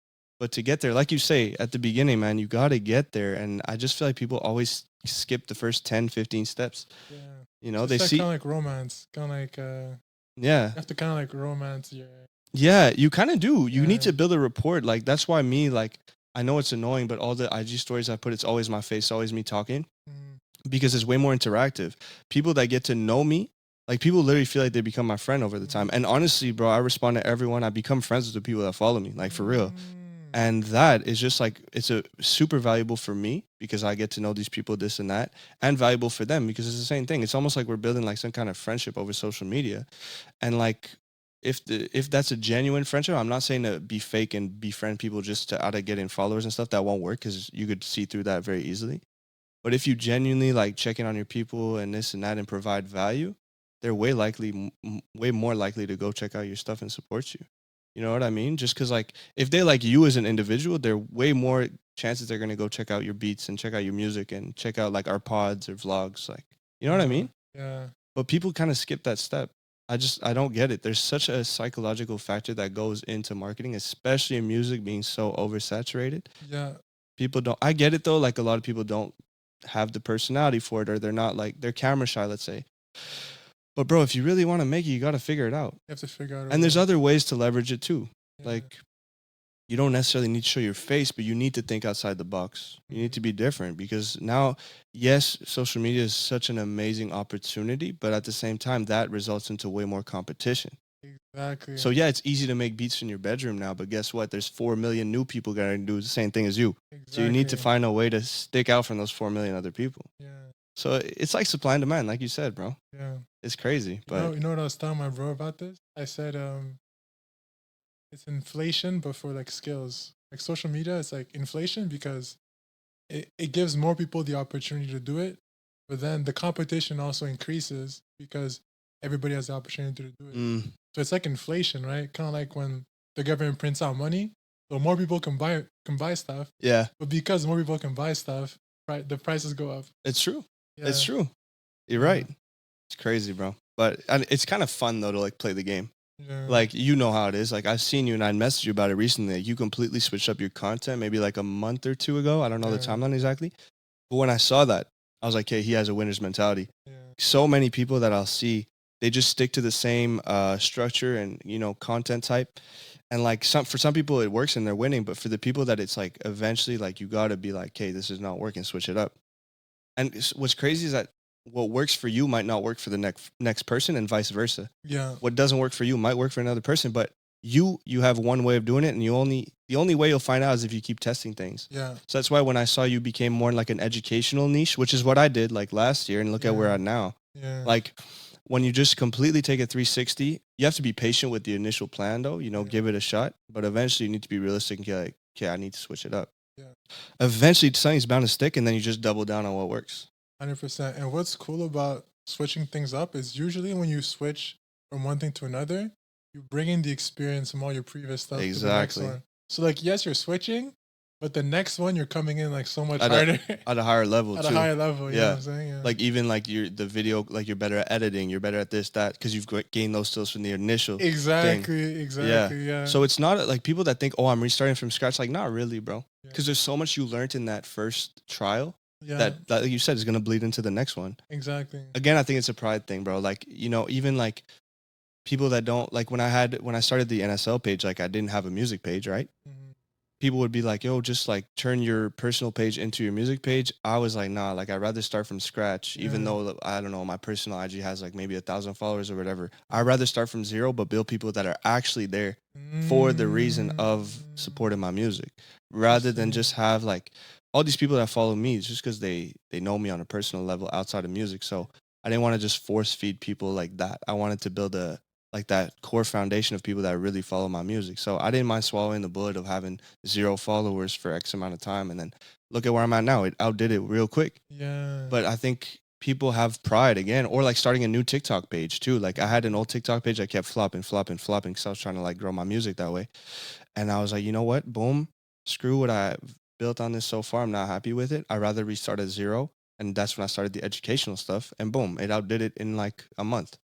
But to get there, like you say at the beginning, man, you got to get there. And I just feel like people always skip the first 10, 15 steps. Yeah. You know, It's they like see, kind of like romance, kind of like yeah. you have to kind of like romance your. Yeah, you kind of do. You need Yeah. to build a rapport. Like that's why me, like I know it's annoying, but all the IG stories I put, it's always my face, always me talking, because it's way more interactive. People that get to know me, like people literally feel like they become my friend over the time. And honestly, bro, I respond to everyone. I become friends with the people that follow me, like for real. And that is just like, it's a super valuable for me because I get to know these people, this and that, and valuable for them because it's the same thing. It's almost like we're building like some kind of friendship over social media. And like, if that's a genuine friendship, I'm not saying to be fake and befriend people just to out of getting followers and stuff. That won't work because you could see through that very easily. But if you genuinely like check in on your people and this and that and provide value, they're way more likely to go check out your stuff and support you. You know what I mean? Just because like if they like you as an individual, they're way more chances they're gonna go check out your beats and check out your music and check out like our pods or vlogs. Like, you know what I mean? Yeah. But people kind of skip that step. I don't get it. There's such a psychological factor that goes into marketing, especially in music being so oversaturated. Yeah. People don't. I get it though. Like a lot of people don't have the personality for it, or they're not like they're camera shy. Let's say. But bro, if you really want to make it, you got to figure it out. You have to figure out. And there's other ways to leverage it too. Yeah. Like you don't necessarily need to show your face, but you need to think outside the box. You need to be different because now, yes, social media is such an amazing opportunity, but at the same time, that results into way more competition. Exactly. So yeah, it's easy to make beats in your bedroom now, but guess what? There's 4 million new people going to do the same thing as you. Exactly. So you need to find a way to stick out from those 4 million other people. Yeah. So it's like supply and demand, like you said, bro. Yeah. It's crazy, but You know what I was telling my bro about this? I said, it's inflation, but for like skills. Like social media, it's like inflation because it gives more people the opportunity to do it, but then the competition also increases because everybody has the opportunity to do it. So it's like inflation, right? Kind of like when the government prints out money, so more people can buy stuff. yeah, But because more people can buy stuff, right, the prices go up. it's true. Yeah. It's true. You're right. It's crazy, bro. But and it's kind of fun though to like play the game. Yeah. Like you know how it is. Like I've seen you and I messaged you about it recently. Like, you completely switched up your content maybe like a month or two ago. I don't know the Yeah. timeline exactly. But when I saw that, I was like, hey, he has a winner's mentality. Yeah. So many people that I'll see, they just stick to the same structure and content type. And like for some people it works and they're winning, but for the people that it's like eventually like you gotta be like, hey, this is not working, switch it up. And what's crazy is that what works for you might not work for the next person, and vice versa. Yeah. What doesn't work for you might work for another person, but you have one way of doing it, and the only way you'll find out is if you keep testing things. Yeah. So that's why when I saw you became more like an educational niche, which is what I did like last year, and look at where Yeah. I'm now. Yeah. Like when you just completely take a 360, you have to be patient with the initial plan though, give it a shot, but eventually you need to be realistic and get like, okay, I need to switch it up. Yeah. Eventually something's bound to stick, and then you just double down on what works. 100%. And what's cool about switching things up is usually when you switch from one thing to another, you bring in the experience from all your previous stuff to the next Exactly. one. So like, yes, you're switching, but the next one you're coming in like so much At harder a higher level at too. a higher level. You know Yeah. what I'm saying? Yeah. Like even like the video, like you're better at editing, you're better at this, that, because you've gained those skills from the initial thing. Exactly. Yeah. So it's not like people that think, oh, I'm restarting from scratch. Like, not really, bro. Yeah. Because there's so much you learned in that first trial Yeah. that like you said is gonna bleed into the next one. Exactly. Again, I think it's a pride thing, bro. Like, even like people that don't like when I started the NSL page, like I didn't have a music page, right? Mhm. People would be like, yo, just like turn your personal page into your music page. I was like, nah, like I'd rather start from scratch, even Yeah. though I don't know, my personal IG has like maybe 1,000 followers or whatever. I'd rather start from zero, but build people that are actually there for the reason of supporting my music, rather than just have like all these people that follow me just because they know me on a personal level outside of music. So I didn't want to just force feed people like that. I wanted to build that core foundation of people that really follow my music. So I didn't mind swallowing the bullet of having 0 followers for X amount of time, and then look at where I'm at now. It outdid it real quick. Yeah. But I think people have pride again, or like starting a new TikTok page too. Like I had an old TikTok page I kept flopping because I was trying to like grow my music that way. And I was like, you know what? Boom. Screw what I've built on this so far. I'm not happy with it. I'd rather restart at 0. And that's when I started the educational stuff. And boom, it outdid it in like a month.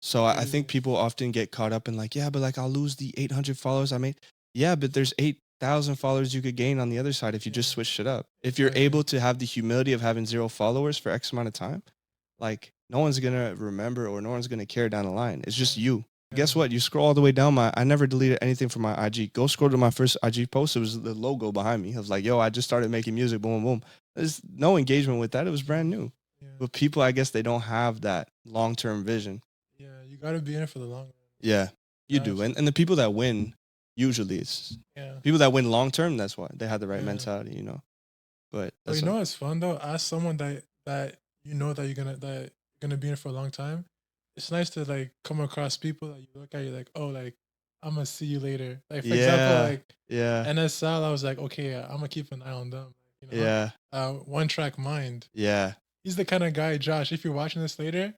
So I think people often get caught up in like, yeah, but like I'll lose the 800 followers I made. Yeah, but there's 8,000 followers you could gain on the other side if you just switched it up. If you're able to have the humility of having 0 followers for X amount of time, like no one's gonna remember or no one's gonna care down the line. It's just you. Guess what? You scroll all the way down I never deleted anything from my IG. Go scroll to my first IG post. It was the logo behind me. I was like, yo, I just started making music. Boom, boom. There's no engagement with that. It was brand new. Yeah. But people, I guess they don't have that long-term vision. Yeah, you gotta be in it for the long run. Yeah, you do. And the people that win, usually it's people that win long-term, that's why they have the right mentality, But you know what's fun though? As someone that you know that you're gonna be in it for a long time, it's nice to like come across people that you look at, you're like, oh, like I'm gonna see you later. Like for example, like NSL, I was like, okay, I'm gonna keep an eye on them. One Track Mind. Yeah. He's the kind of guy, Josh, if you're watching this later,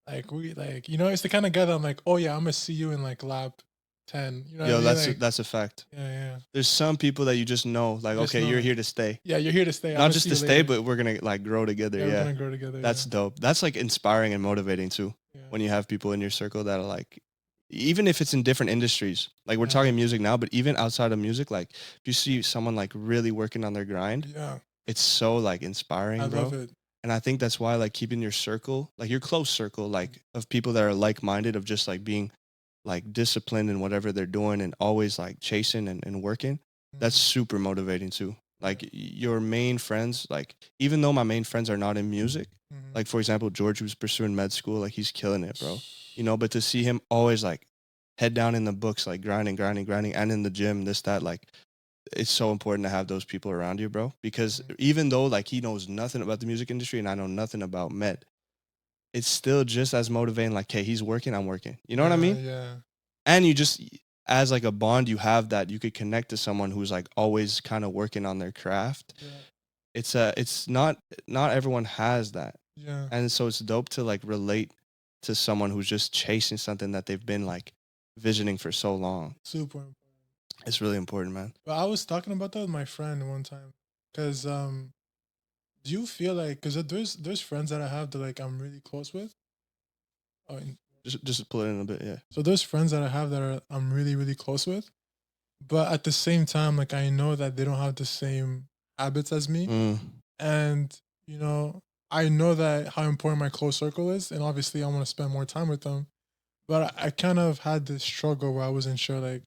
it's the kind of guy that I'm like, oh yeah, I'm gonna see you in like lap 10. You know what I mean? That's a fact. Yeah. There's some people that you just know, like, Just okay, know. you're here to stay. Yeah, you're here to stay. Not just to stay, but we're gonna like grow together. We're gonna grow together. That's dope. That's like inspiring and motivating too. Yeah. When you have people in your circle that are like, even if it's in different industries, like we're talking music now, but even outside of music, like if you see someone like really working on their grind, it's so like inspiring, bro. I love it. And I think that's why like keeping your circle, like your close circle, like of people that are like-minded, of just like being like disciplined in whatever they're doing and always like chasing and working, that's super motivating too. Like your main friends, like even though my main friends are not in music, like for example, George, who's pursuing med school, like he's killing it, bro. But to see him always like head down in the books, like grinding, and in the gym, this, that, like it's so important to have those people around you, bro. Because even though like he knows nothing about the music industry and I know nothing about med, it's still just as motivating. Like, hey, he's working, I'm working. You know what I mean? Yeah. And you just, as like a bond, you have that you could connect to someone who's like always kind of working on their craft. Yeah. It's not everyone has that. Yeah. And so it's dope to like relate to someone who's just chasing something that they've been like visioning for so long. Super important. It's really important, man. But I was talking about that with my friend one time, because do you feel like, because there's friends that I have that like I'm really close with, Oh, Just pull it in a bit, yeah. so there's friends that I have that I'm really, really close with, but at the same time, like I know that they don't have the same habits as me, Mm, and you know, I know that how important my close circle is, and obviously I want to spend more time with them. But I kind of had this struggle where I wasn't sure like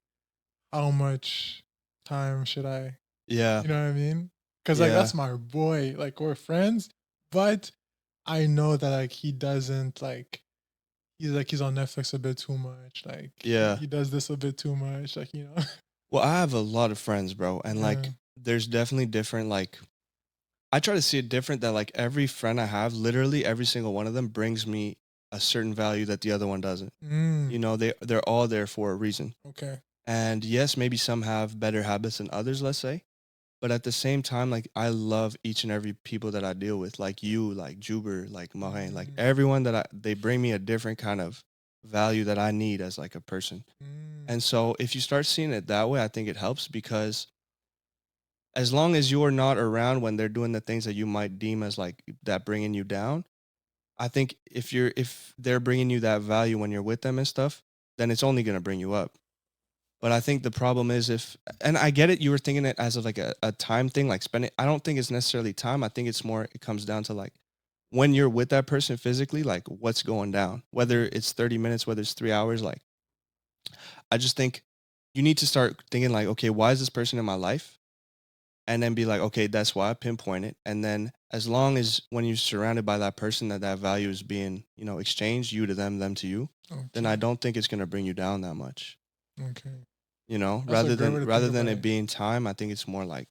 how much time should I, yeah, you know what I mean? Because like yeah, that's my boy, like we're friends, but I know that like he doesn't like he's on Netflix a bit too much. Like yeah. he does this a bit too much. Like, you know. Well, I have a lot of friends, bro, and Yeah. like, there's definitely different. Like, I try to see it different. That like every friend I have, literally every single one of them brings me a certain value that the other one doesn't. Mm, You know, they're all there for a reason. okay. And yes, maybe some have better habits than others, let's say. But at the same time, like I love each and every people that I deal with, like you, like Juber, like Mohain, like Mm, everyone they bring me a different kind of value that I need as like a person. mm, And so if you start seeing it that way, I think it helps because as long as you're not around when they're doing the things that you might deem as like that bringing you down, I think if they're bringing you that value when you're with them and stuff, then it's only going to bring you up. But I think the problem is and I get it, you were thinking it as of like a time thing, like spending. I don't think it's necessarily time. I think it's more, it comes down to like when you're with that person physically, like what's going down, whether it's 30 minutes, whether it's 3 hours. Like, I just think you need to start thinking like, okay, why is this person in my life? And then be like, okay, that's why I pinpoint it. And then as long as when you're surrounded by that person, that value is being, exchanged, you to them to you, then I okay. don't think it's going to bring you down that much. Okay. That's a Rather great than way to think rather about than it it. being time, I think it's more like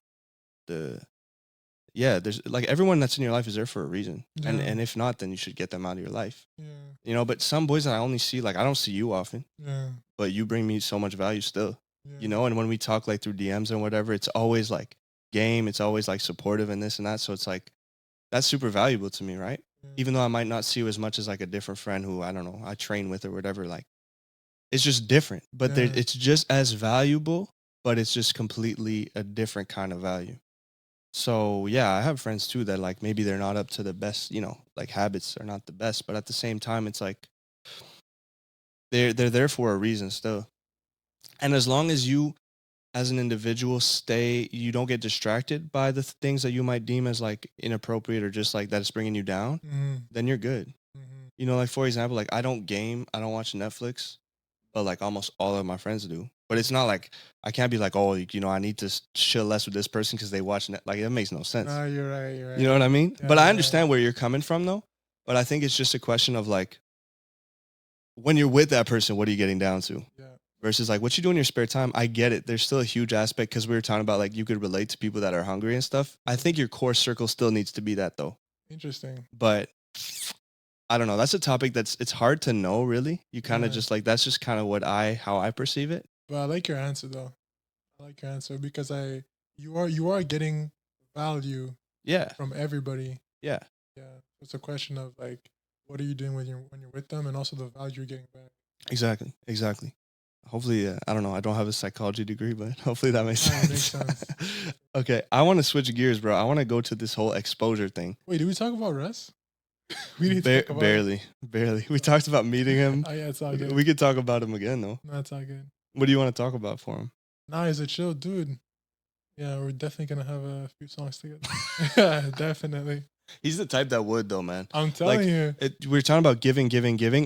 there's like everyone that's in your life is there for a reason. And Yeah. if not, then you should get them out of your life. Yeah. But some boys that I only see, like I don't see you often, Yeah. but you bring me so much value still. Yeah. And when we talk like through DMs and whatever, it's always like game, it's always like supportive and this and that. So it's like that's super valuable to me, right? Yeah. Even though I might not see you as much as like a different friend who I don't know, I train with or whatever, like it's just different. But Yeah. it's just as valuable, but it's just completely a different kind of value. So yeah, I have friends too that like maybe they're not up to the best, like habits are not the best, but at the same time it's like they're there for a reason still. And as long as you as an individual you don't get distracted by the things that you might deem as like inappropriate or just like that it's bringing you down, Mm-hmm. then you're good. Mm-hmm. Like for example, like I don't game, I don't watch Netflix, but like almost all of my friends do. But it's not like I can't be like, oh, I need to chill less with this person because they watch like it makes no sense. No, you're right. You're right. You know what I mean? Yeah, But I you're understand where you're coming from though. But I think it's just a question of like when you're with that person, what are you getting down to? Yeah. Versus like what you do in your spare time. I get it. There's still a huge aspect because we were talking about like you could relate to people that are hungry and stuff. I think your core circle still needs to be that though. Interesting. But I don't know. That's a topic it's hard to know really. You kind of Yeah. just like that's just kind of how I perceive it. But I like your answer though. I like your answer because you are getting value Yeah. from everybody. Yeah. Yeah. It's a question of like what are you doing when you're with them and also the value you're getting back. Exactly. Hopefully, I don't know. I don't have a psychology degree, but hopefully that makes It sense. makes sense. Okay, I want to switch gears, bro. I want to go to this whole exposure thing. Wait, did we talk about Russ? We didn't talk about it. Barely. We talked about meeting him. Oh yeah, it's all good. We could talk about him again, though. No, it's all good. What do you want to talk about for him? Nah, he's a chill dude. Yeah, we're definitely gonna have a few songs together. Yeah, definitely. He's the type that would, though, man. I'm telling you. We were talking about giving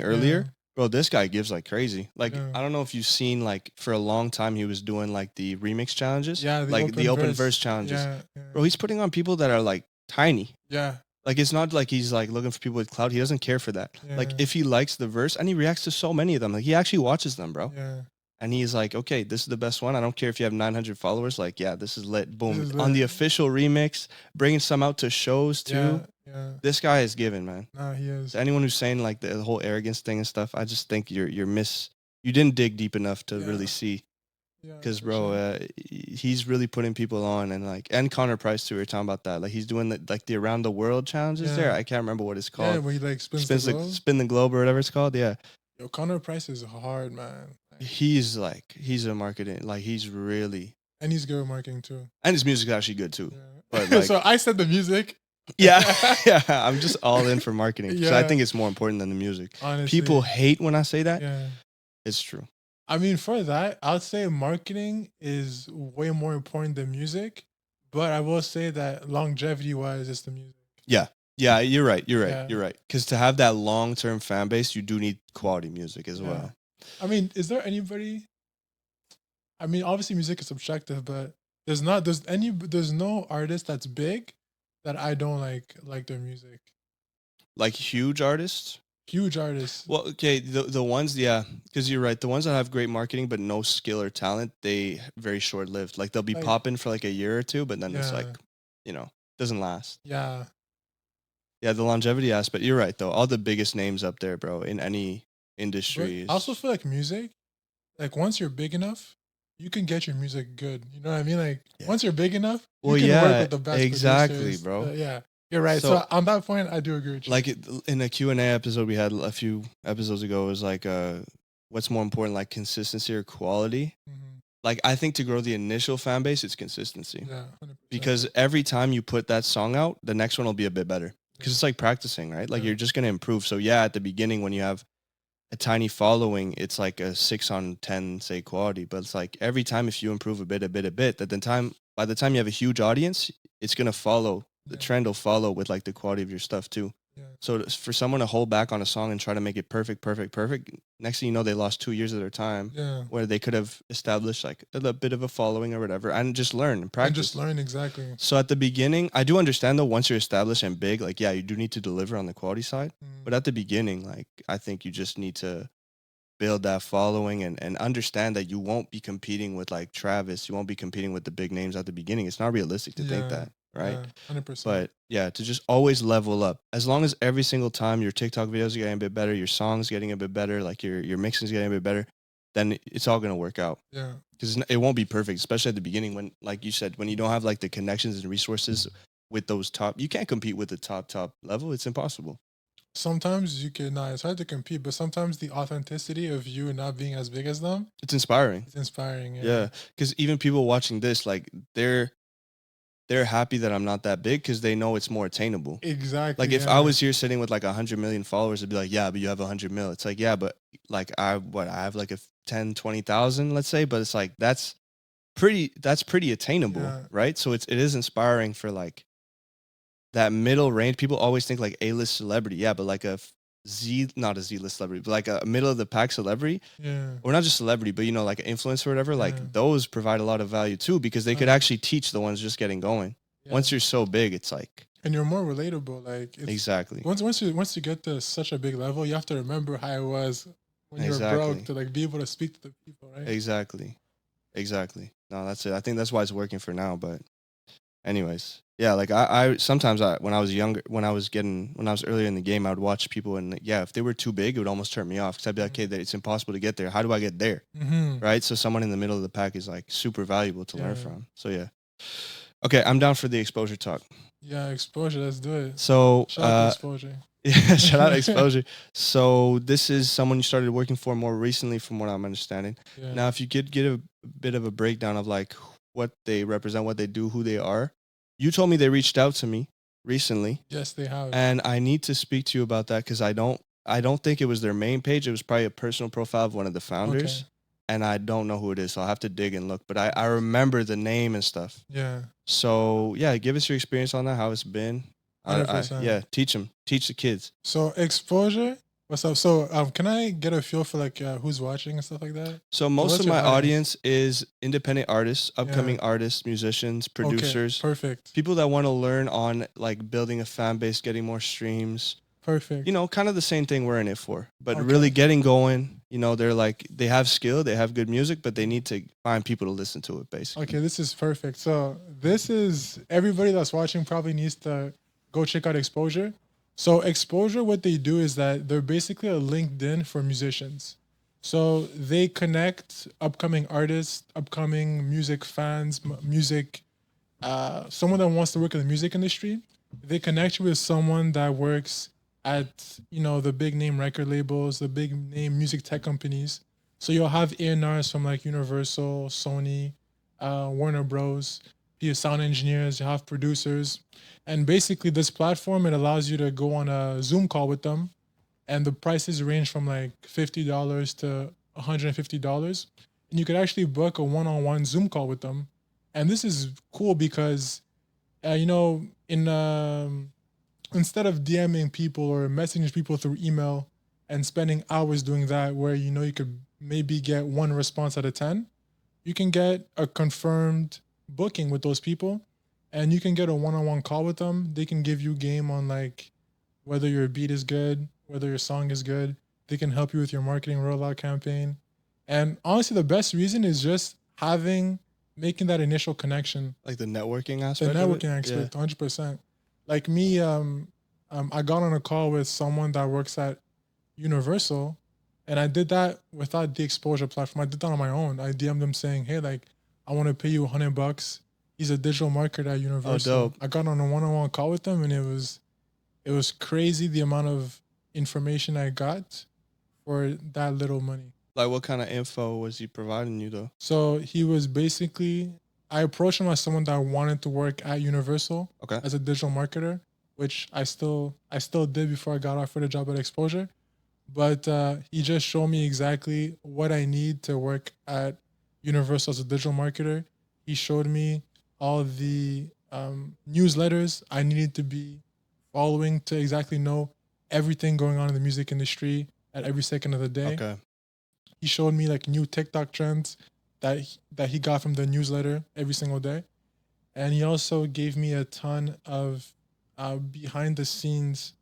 earlier. Yeah. Bro, this guy gives like crazy. Like, Yeah. I don't know if you've seen, like, for a long time, he was doing, like, the remix challenges. Yeah, the open verse challenges. Yeah, yeah. Bro, he's putting on people that are, like, tiny. Yeah. Like, it's not like he's, like, looking for people with clout. He doesn't care for that. Yeah. Like, if he likes the verse, and he reacts to so many of them. Like, he actually watches them, bro. Yeah. And he's like, okay, this is the best one. I don't care if you have 900 followers. Like, yeah, this is lit. Boom. This is On the lit. official remix, bringing some out to shows, too. Yeah. Yeah. This guy is given, man. Nah, he is. To anyone who's saying like the whole arrogance thing and stuff, I just think you didn't dig deep enough to really see. Yeah, Because for bro, sure. he's really putting people on and Connor Price too. We were talking about that. Like he's doing the around the world challenges there. Yeah. I can't remember what it's Yeah, called. where he like spins the globe. Spin the globe or whatever it's called. Yeah. Yo, Connor Price is hard, man. Like, He's a marketing, like he's really, and he's good at marketing too. and his music's actually good too. Yeah. But like, So I said the music. Yeah, yeah. I'm just all in for marketing. So I Yeah. think it's more important than the music. Honestly, People hate when I say that. yeah. It's true. I mean, for that, I'd say marketing is way more important than music. But I will say that longevity wise, it's the music. Yeah. Yeah, you're right. You're right. Yeah. You're right. Because to have that long term fan base, you do need quality music as Yeah. well. I mean, is there anybody? I mean, obviously, music is subjective, but there's no artist that's big that I don't like their music. Like huge artists. Huge artists. Well, okay, the ones, yeah, because you're right. The ones that have great marketing but no skill or talent, they very short lived. Like they'll be Like- popping for like a year or two, but then it's Yeah. like, doesn't last. Yeah. Yeah, the longevity aspect. You're right though. All the biggest names up there, bro, in any But industry. I also feel like music, like once you're big enough, you can get your music good. You know what I mean? Like Yeah. once you're big enough, Well, you can yeah, work with the best exactly, producers. bro. Yeah, you're right. So- So on that point, I do agree with you. Like in a Q&A episode we had a few episodes ago, it was like, what's more important, like consistency or quality? Mhm. Like I think to grow the initial fan base, it's consistency. Yeah, 100%. Because every time you put that song out, the next one will be a bit better. Because it's like practicing, right? Like Yeah. you're just gonna improve. So yeah, at the beginning when you have a tiny following, it's like a 6 on 10 say quality. But it's like every time if you improve a bit, by the time you have a huge audience, it's gonna follow. The Yeah. trend will follow with like the quality of your stuff too. Yeah. So for someone to hold back on a song and try to make it perfect, next thing you know, they lost 2 years of their time Yeah, where they could have established like a bit of a following or whatever and just learn and practice. and just learn exactly. So at the beginning, I do understand though, once you're established and big, like, yeah, you do need to deliver on the quality side. Mm. But at the beginning, like, I think you just need to build that following and understand that you won't be competing with like Travis. You won't be competing with the big names at the beginning. It's not realistic to think Yeah, that, right? Yeah, 100%. But yeah, to just always level up. As long as every single time your TikTok videos are getting a bit better, your songs getting a bit better, like your mixing is getting a bit better, then it's all going to work out. yeah, Because it won't be perfect, especially at the beginning when, like you said, when you don't have like the connections and resources with those top, you can't compete with the top level. It's impossible. sometimes you can. It's hard to compete, but sometimes the authenticity of you not being as big as them, It's inspiring. it's inspiring. Yeah, because even people watching this, like they're happy that I'm not that big because they know it's more attainable. Exactly. Like if yeah. I was here sitting with like 100 million followers, it'd be like, yeah, but you have 100 mil. It's like, yeah, but like I have like a 10, 20,000, let's say, but it's like that's pretty attainable, Yeah. right? So it is inspiring for like that middle range. People always think like A-list celebrity, yeah, but like not a Z-list celebrity, but like a middle of the pack celebrity, Yeah. or not just celebrity, but like an influencer or whatever. Yeah. Like those provide a lot of value too because they could Yeah. actually teach the ones just getting going. Yeah. Once you're so big, it's like and you're more relatable. Like it's, exactly. once you get to such a big level, you have to remember how it was when you were Exactly. broke to like be able to speak to the people, right? Exactly. No, that's it. I think that's why it's working for now. But anyways, yeah, like I sometimes when I was younger, when I was earlier in the game, I would watch people and yeah, if they were too big, it would almost turn me off because I'd be like, okay, it's impossible to get there. How do I get there? Mm-hmm. Right? So someone in the middle of the pack is like super valuable to learn Yeah. from. So yeah. Okay, I'm down for the exposure talk. Yeah, exposure. Let's do it. So Shout out to exposure. yeah, shout out exposure. So this is someone you started working for more recently, from what I'm understanding. Yeah. Now, if you could get a bit of a breakdown of like what they represent, what they do, who they are. You told me they reached out to me recently, Yes, they have. and I need to speak to you about that because I don't think it was their main page. It was probably a personal profile of one of the founders, Okay. and I don't know who it is, so I'll have to dig and look. But I remember the name and stuff. Yeah. So yeah, give us your experience on that, how it's been. 100%. Yeah, teach the kids. So exposure. What's up? So can I get a feel for like who's watching and stuff like that? So most what's of your my audience? audience is independent artists, upcoming artists, musicians, producers, Okay, perfect. people that want to learn on like building a fan base, getting more streams. Perfect. You know, kind of the same thing we're in it for, but Okay. really getting going. You know, they're like they have skill, they have good music, but they need to find people to listen to it. Basically, Okay, this is perfect. So this is everybody that's watching probably needs to go check out Exposure. So Exposure, what they do is that they're basically a LinkedIn for musicians. So they connect upcoming artists, upcoming music fans, someone that wants to work in the music industry. They connect you with someone that works at the big name record labels, the big name music tech companies. So you'll have A&Rs from like Universal, Sony, Warner Bros. sound engineers, you have producers. And basically this platform, it allows you to go on a Zoom call with them, and the prices range from like $50 to $150. And you could actually book a one-on-one Zoom call with them. And this is cool because, you know, instead of DMing people or messaging people through email and spending hours doing that, where you know you could maybe get one response out of 10, you can get a confirmed booking with those people, and you can get a one-on-one call with them. They can give you game on like whether your beat is good, whether your song is good. They can help you with your marketing rollout campaign. And honestly, the best reason is just making that initial connection. Like the networking The aspect. networking aspect, 100%. Like me, I got on a call with someone that works at Universal, and I did that without the exposure platform. I did that on my own. I DM'd them saying, "Hey, like, I want to pay you $100. He's a digital marketer at Universal." Oh, dope. I got on a one-on-one call with them, and it was crazy the amount of information I got for that little money. Like, what kind of info was he providing you though? So he was basically, I approached him as someone that wanted to work at Universal Okay. as a digital marketer, which I still did before I got offered a job at Exposure. But he just showed me exactly what I need to work at Universal as a digital marketer. He showed me all the newsletters I needed to be following to exactly know everything going on in the music industry at every second of the day. Okay. He showed me like new TikTok trends that he got from the newsletter every single day. And he also gave me a ton of behind the scenes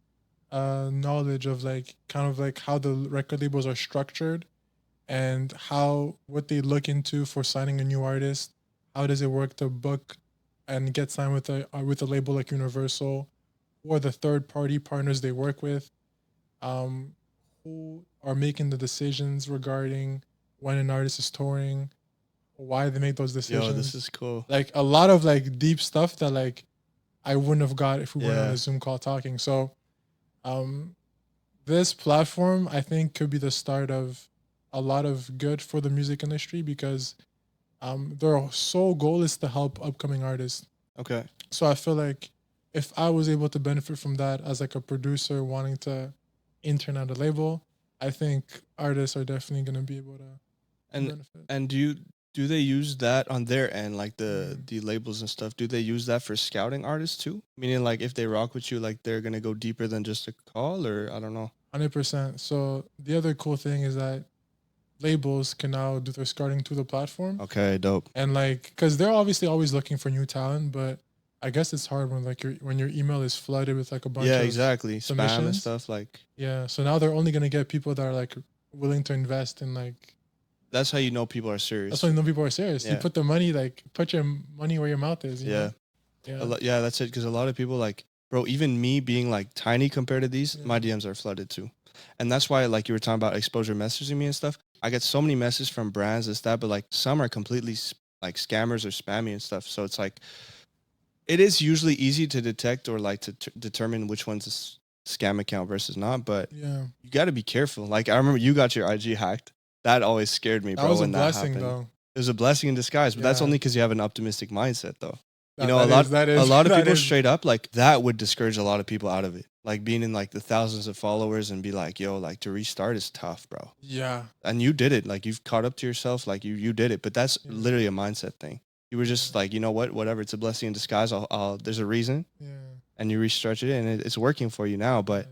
knowledge of like kind of like how the record labels are structured and what they look into for signing a new artist. How does it work to book and get signed with a label like Universal, or the third party partners they work with, who are making the decisions regarding when an artist is touring, why they make those decisions. Yo, this is cool. Like a lot of like deep stuff that like I wouldn't have got if we weren't on Yeah. a Zoom call talking. So this platform I think could be the start of a lot of good for the music industry, because their sole goal is to help upcoming artists. Okay. So I feel like if I was able to benefit from that as like a producer wanting to intern at a label, I think artists are definitely going to be able to And benefit. and do they use that on their end, like the labels and stuff? Do they use that for scouting artists too? Meaning like if they rock with you, like they're gonna go deeper than just a call, or I don't know. 100%. So the other cool thing is that labels can now do their scouting through the platform. Okay, dope. And like, because they're obviously always looking for new talent, but I guess it's hard when like when your email is flooded with like a bunch Yeah, of exactly. Spam and submissions. stuff like. Yeah. So now they're only gonna get people that are like willing to invest in like. That's how you know people are serious. That's why you know people are serious. You Yeah. put the money, like put your money where your mouth is. You Yeah. know? Yeah, that's it. Because a lot of people like, bro, even me being like tiny compared to these, Yeah. my DMs are flooded too. And that's why, like you were talking about exposure messaging me and stuff. I get so many messages from brands and stuff, but like some are completely like scammers or spammy and stuff. So it's like, it is usually easy to detect or like to determine which one's a scam account versus not. But Yeah. you got to be careful. Like I remember you got your IG hacked. That always scared me, bro. That was a when blessing that happened. though. It was a blessing in disguise, but that's Yeah. only because you have an optimistic mindset, though. You That- know, that a lot is- that is- a lot of that people is- straight up like that would discourage a lot of people out of it. Like being in like the thousands of followers and be like, yo, like to restart is tough, bro. Yeah. And you did it. Like you've caught up to yourself. Like you did it. But that's Yeah. literally a mindset thing. You were just like, you know what, whatever. It's a blessing in disguise. There's a reason, Yeah. and you restructured it, and it's working for you now. But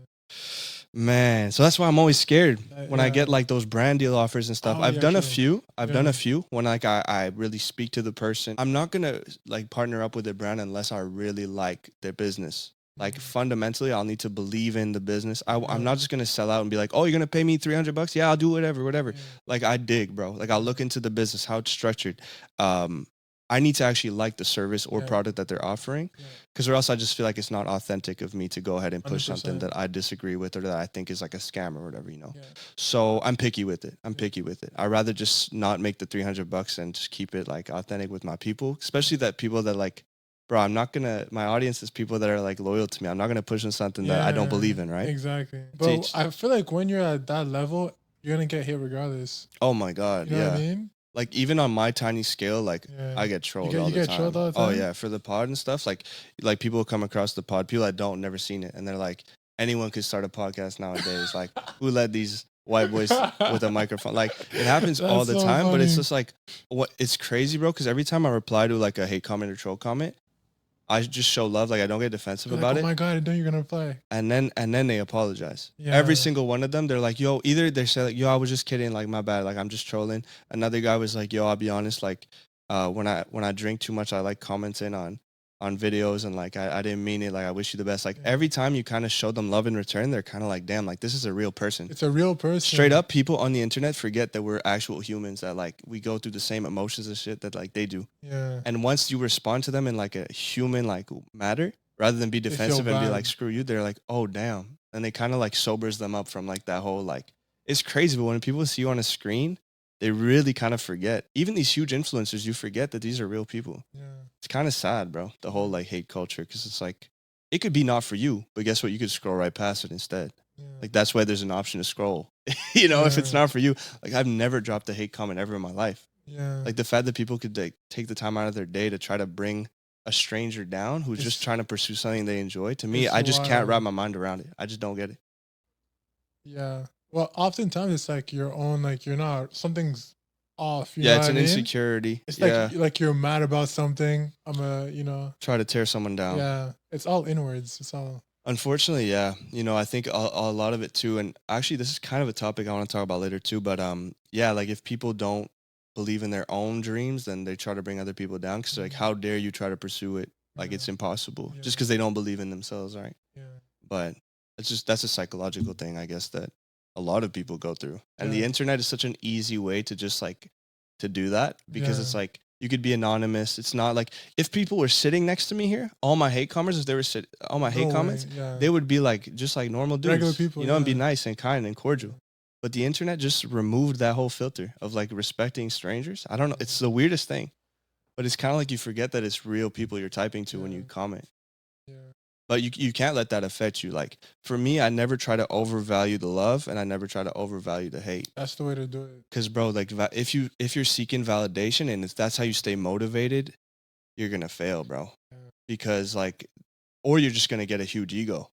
man, so that's why I'm always scared when I get Yeah. like those brand deal offers and stuff. Oh, I've yeah, done a true. few. I've done Yeah. a few when like I really speak to the person. I'm not gonna like partner up with a brand unless I really like their business. Like fundamentally, I'll need to believe in the business. I'm not just gonna sell out and be like, oh, you're gonna pay me $300? Yeah, I'll do whatever. Yeah. Like I dig, bro. Like I'll look into the business, how it's structured. I need to actually like the service or Yeah. product that they're offering, Yeah. because or else I just feel like it's not authentic of me to go ahead and push 100%. something that I disagree with or that I think is like a scam or whatever, you know. Yeah. So I'm picky with it. I'd rather just not make the $300 and just keep it like authentic with my people, especially that people that like, bro, my audience is people that are like loyal to me. I'm not gonna push on something that I don't believe in, right? Exactly. But Teach. I feel like when you're at that level, you're gonna get hit regardless. Oh my God, You know yeah. what I mean? Like even on my tiny scale, like Yeah. I get trolled You all the get time. trolled all the Oh time? yeah, for the pod and stuff. Like people come across the pod, people that don't never seen it, and they're like, anyone could start a podcast nowadays. Like who let these white boys with a microphone? Like it happens all That's the so time, but it's funny. just like what it's crazy, bro. Because every time I reply to like a hate comment or troll comment, I just show love. Like I don't get defensive You're about like, it. oh my God, I know you're going to play. And then they apologize. Yeah. Every single one of them, they're like, yo, either they say like, yo, I was just kidding, like my bad, like I'm just trolling. Another guy was like, yo, I'll be honest, like when I drink too much, I like commenting on videos and like I didn't mean it, like I wish you the best. Like Yeah. every time you kind of show them love in return, they're kind of like, damn, like this is a real person. It's a real person. Straight up, people on the internet forget that we're actual humans, that like we go through the same emotions and shit that like they do. Yeah. And once you respond to them in like a human like matter, rather than be feel defensive and be bad. like, screw you, they're like, oh damn. And they kind of like sobers them up from like that whole like, it's crazy. But when people see you on a screen, they really kind of forget. Even these huge influencers, you forget that these are real people. Yeah. It's kind of sad, bro. The whole like hate culture, because it's like, it could be not for you, but guess what? You could scroll right past it instead. Yeah. Like that's why there's an option to scroll. You know, if it's Yeah. not for you, like I've never dropped a hate comment ever in my life. Yeah. Like the fact that people could like, take the time out of their day to try to bring a stranger down who's just It's- trying to pursue something they enjoy. To me, it's I just can't wrap wild. my mind around it. I just don't get it. Yeah. Well, oftentimes it's like your own, like you're not, something's off. You know Yeah, it's what an I mean? insecurity. It's Yeah, like you're mad about something. You know, try to tear someone down. yeah. It's all inwards. It's all. Unfortunately, yeah. You know, I think a lot of it too. And actually, this is kind of a topic I want to talk about later too. But yeah, like if people don't believe in their own dreams, then they try to bring other people down. Because like, how dare you try to pursue it? Like Yeah. it's impossible, Yeah. just because they don't believe in themselves, right? Yeah. But that's a psychological thing, I guess, that a lot of people go through. And the Yeah. internet is such an easy way to just like to do that, because it's Yeah. like you could be anonymous. It's not like if people were sitting next to me here, all my hate comments, if they were all my hate No way, comments, yeah. they would be like just like normal dudes, Regular people, you know, and be yeah. nice and kind and cordial. But the internet just removed that whole filter of like respecting strangers. I don't know. It's the weirdest thing, but it's kind of like you forget that it's real people you're typing to when you Yeah. comment. Yeah. But you can't let that affect you. Like for me, I never try to overvalue the love, and I never try to overvalue the hate. That's the way to do it. Cause bro, like if you're seeking validation and if that's how you stay motivated, you're gonna fail, bro. Yeah. Because like, or you're just gonna get a huge ego.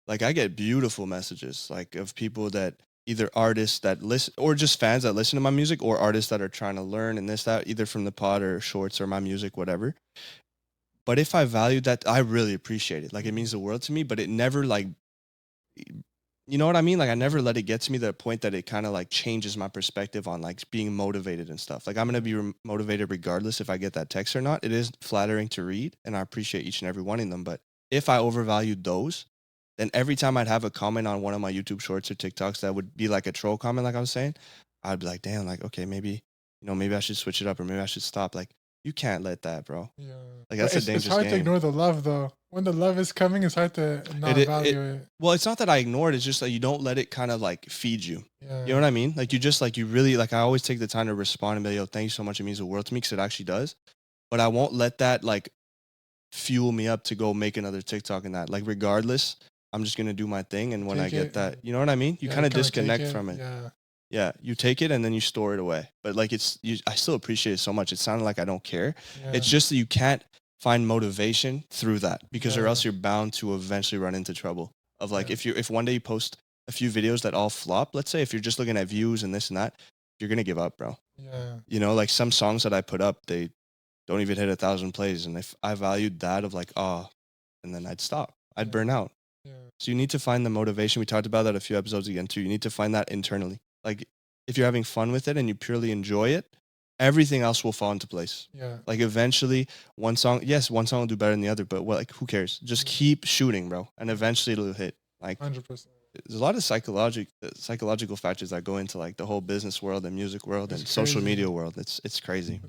Like I get beautiful messages like of people that either artists that listen or just fans that listen to my music, or artists that are trying to learn and this that either from the pod or shorts or my music, whatever. But if I value that, I really appreciate it. Like it means the world to me. But it never like, you know what I mean? Like I never let it get to me to the point that it kind of like changes my perspective on like being motivated and stuff. Like I'm gonna be motivated regardless if I get that text or not. It is flattering to read, and I appreciate each and every one of them. But if I overvalued those, then every time I'd have a comment on one of my YouTube shorts or TikToks that would be like a troll comment, like I was saying, I'd be like, damn, like okay, maybe maybe I should switch it up, or maybe I should stop. Like you can't let that, bro. Yeah. Like that's But a dangerous It's hard game. to ignore the love though. When the love is coming, it's hard to not value it. Well, it's not that I ignore it. It's just that you don't let it kind of like feed you. Yeah. You know what I mean? Like you just like you really like I always take the time to respond and be like, yo, thank you so much. It means the world to me, because it actually does. But I won't let that like fuel me up to go make another TikTok and that. Like regardless, I'm just gonna do my thing. And when I Take get it that, and- you know what I mean? You Yeah, kind of kinda take disconnect from it. Yeah. Yeah, you take it and then you store it away. But like I still appreciate it so much. It sounded like I don't care. Yeah. It's just that you can't find motivation through that, because or Yeah. else you're bound to eventually run into trouble. Of like Yeah. if one day you post a few videos that all flop, let's say if you're just looking at views and this and that, you're gonna give up, bro. Yeah. You know, like some songs that I put up, they don't even hit 1,000 plays. And if I valued that of like, and then I'd stop. I'd Yeah. burn out. Yeah. So you need to find the motivation. We talked about that a few episodes again too. You need to find that internally. Like if you're having fun with it and you purely enjoy it, everything else will fall into place. Yeah. Like eventually one song will do better than the other, but like who cares? Just keep shooting, bro. And eventually it'll hit. Like 100%. there's a lot of psychological factors that go into like the whole business world and music world It's and social crazy. media world. It's crazy.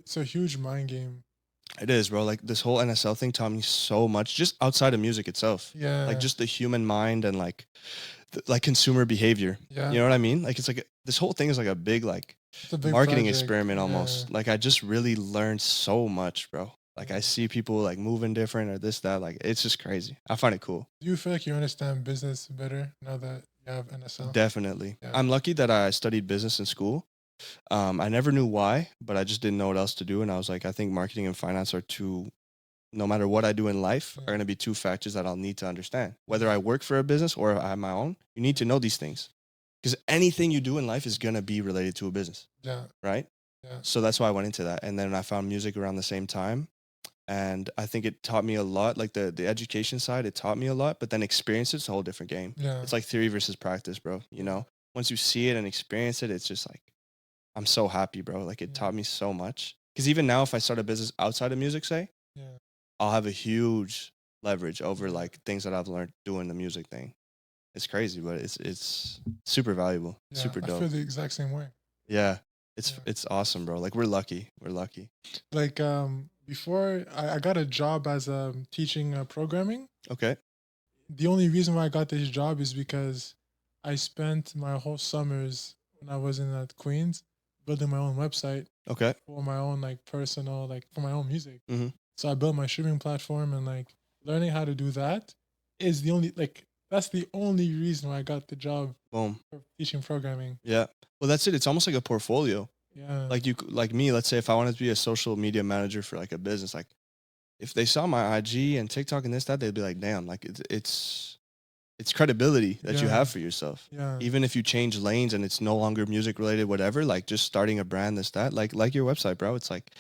It's a huge mind game. It is, bro. Like this whole NSL thing taught me so much, just outside of music itself. Yeah. Like just the human mind and like consumer behavior. Yeah. You know what I mean? Like it's like this whole thing is like a big like It's a big marketing project. experiment almost. Yeah. Like I just really learned so much, bro. Like I see people like moving different or this, that, like it's just crazy. I find it cool. Do you feel like you understand business better now that you have NSL? Definitely. Yeah. I'm lucky that I studied business in school. I never knew why, but I just didn't know what else to do. And I was like, I think marketing and finance are two, no matter what I do in life, are going to be two factors that I'll need to understand. Whether I work for a business or I have my own, you need to know these things. Because anything you do in life is going to be related to a business. Yeah. Right? Yeah. So that's why I went into that. And then I found music around the same time. And I think it taught me a lot, like the education side, it taught me a lot, but then experience it's a whole different game. Yeah. It's like theory versus practice, bro. You know, once you see it and experience it, it's just like, I'm so happy, bro. Like it taught me so much. Because even now, if I start a business outside of music, say, I'll have a huge leverage over like things that I've learned doing the music thing. It's crazy, but it's super valuable, super dope. I feel the exact same way. Yeah. It's awesome, bro. Like we're lucky. Like before I got a job as teaching programming. Okay. The only reason why I got this job is because I spent my whole summers when I was in Queens building my own website. Okay. For my own like personal, like for my own music. Mm-hmm. So I built my streaming platform, and like learning how to do that is the only like that's the only reason why I got the job. Boom. For teaching programming. Yeah. Well, that's it. It's almost like a portfolio. Yeah. Like me, let's say if I wanted to be a social media manager for like a business, like if they saw my IG and TikTok and this, that, they'd be like, damn, like it's credibility that you have for yourself. Yeah. Even if you change lanes and it's no longer music related, whatever, like just starting a brand, this, that, like your website, bro. It's like,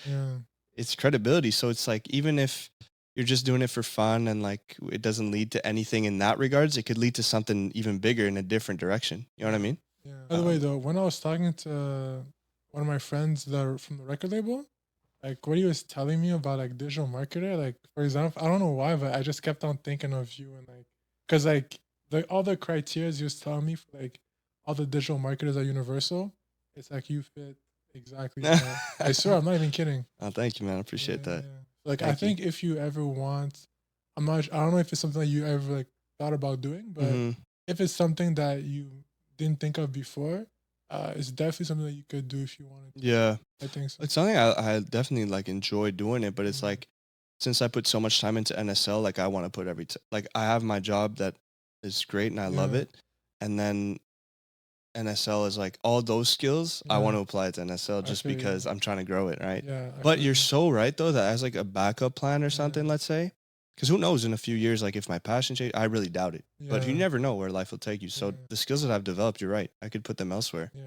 it's credibility. So it's like, even if you're just doing it for fun and like it doesn't lead to anything in that regards, it could lead to something even bigger in a different direction. You know what I mean? Yeah. By the way, though, when I was talking to one of my friends that are from the record label, like what he was telling me about like digital marketer, like for example, I don't know why, but I just kept on thinking of you, and like, cause like all the criteria he was telling me for like all the digital marketers at Universal, it's like you fit exactly that. I swear, I'm not even kidding. Oh, thank you, man. I appreciate that. Yeah. Like I think if you ever want, I don't know if it's something that you ever like thought about doing, but if it's something that you didn't think of before, it's definitely something that you could do if you wanted to. Yeah. I think so. It's something I definitely like enjoy doing it, but it's like, since I put so much time into NSL, like I want to put like I have my job that is great and I love it. And then NSL is like all those skills I want to apply it to NSL just because I'm trying to grow it, right? Yeah. But you're so right though, that as like a backup plan or something, let's say, because who knows in a few years, like if my passion changes, I really doubt it. But you never know where life will take you. So the skills that I've developed, you're right, I could put them elsewhere. Yeah.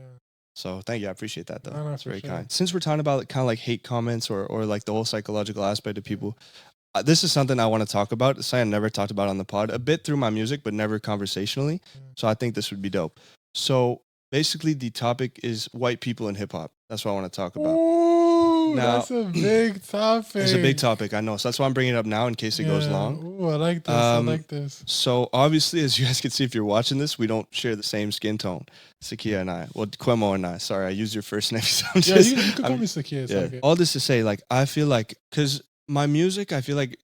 So thank you. I appreciate that though. No, That's very kind. Since we're talking about kind of like hate comments or like the whole psychological aspect of people, this is something I want to talk about. It's something I never talked about on the pod, a bit through my music, but never conversationally. So I think this would be dope. So basically the topic is white people in hip hop. That's what I want to talk about. Ooh, now, that's a big topic. It's a big topic, I know. So that's why I'm bringing it up now in case it goes long. Ooh, I like this. I like this. So obviously, as you guys can see, if you're watching this, we don't share the same skin tone. Sakia and I. Well, Kwemo and I. Sorry, I used your first name. So you can call me Sakia. It's okay. All this to say, like, I feel like, because my music, I feel like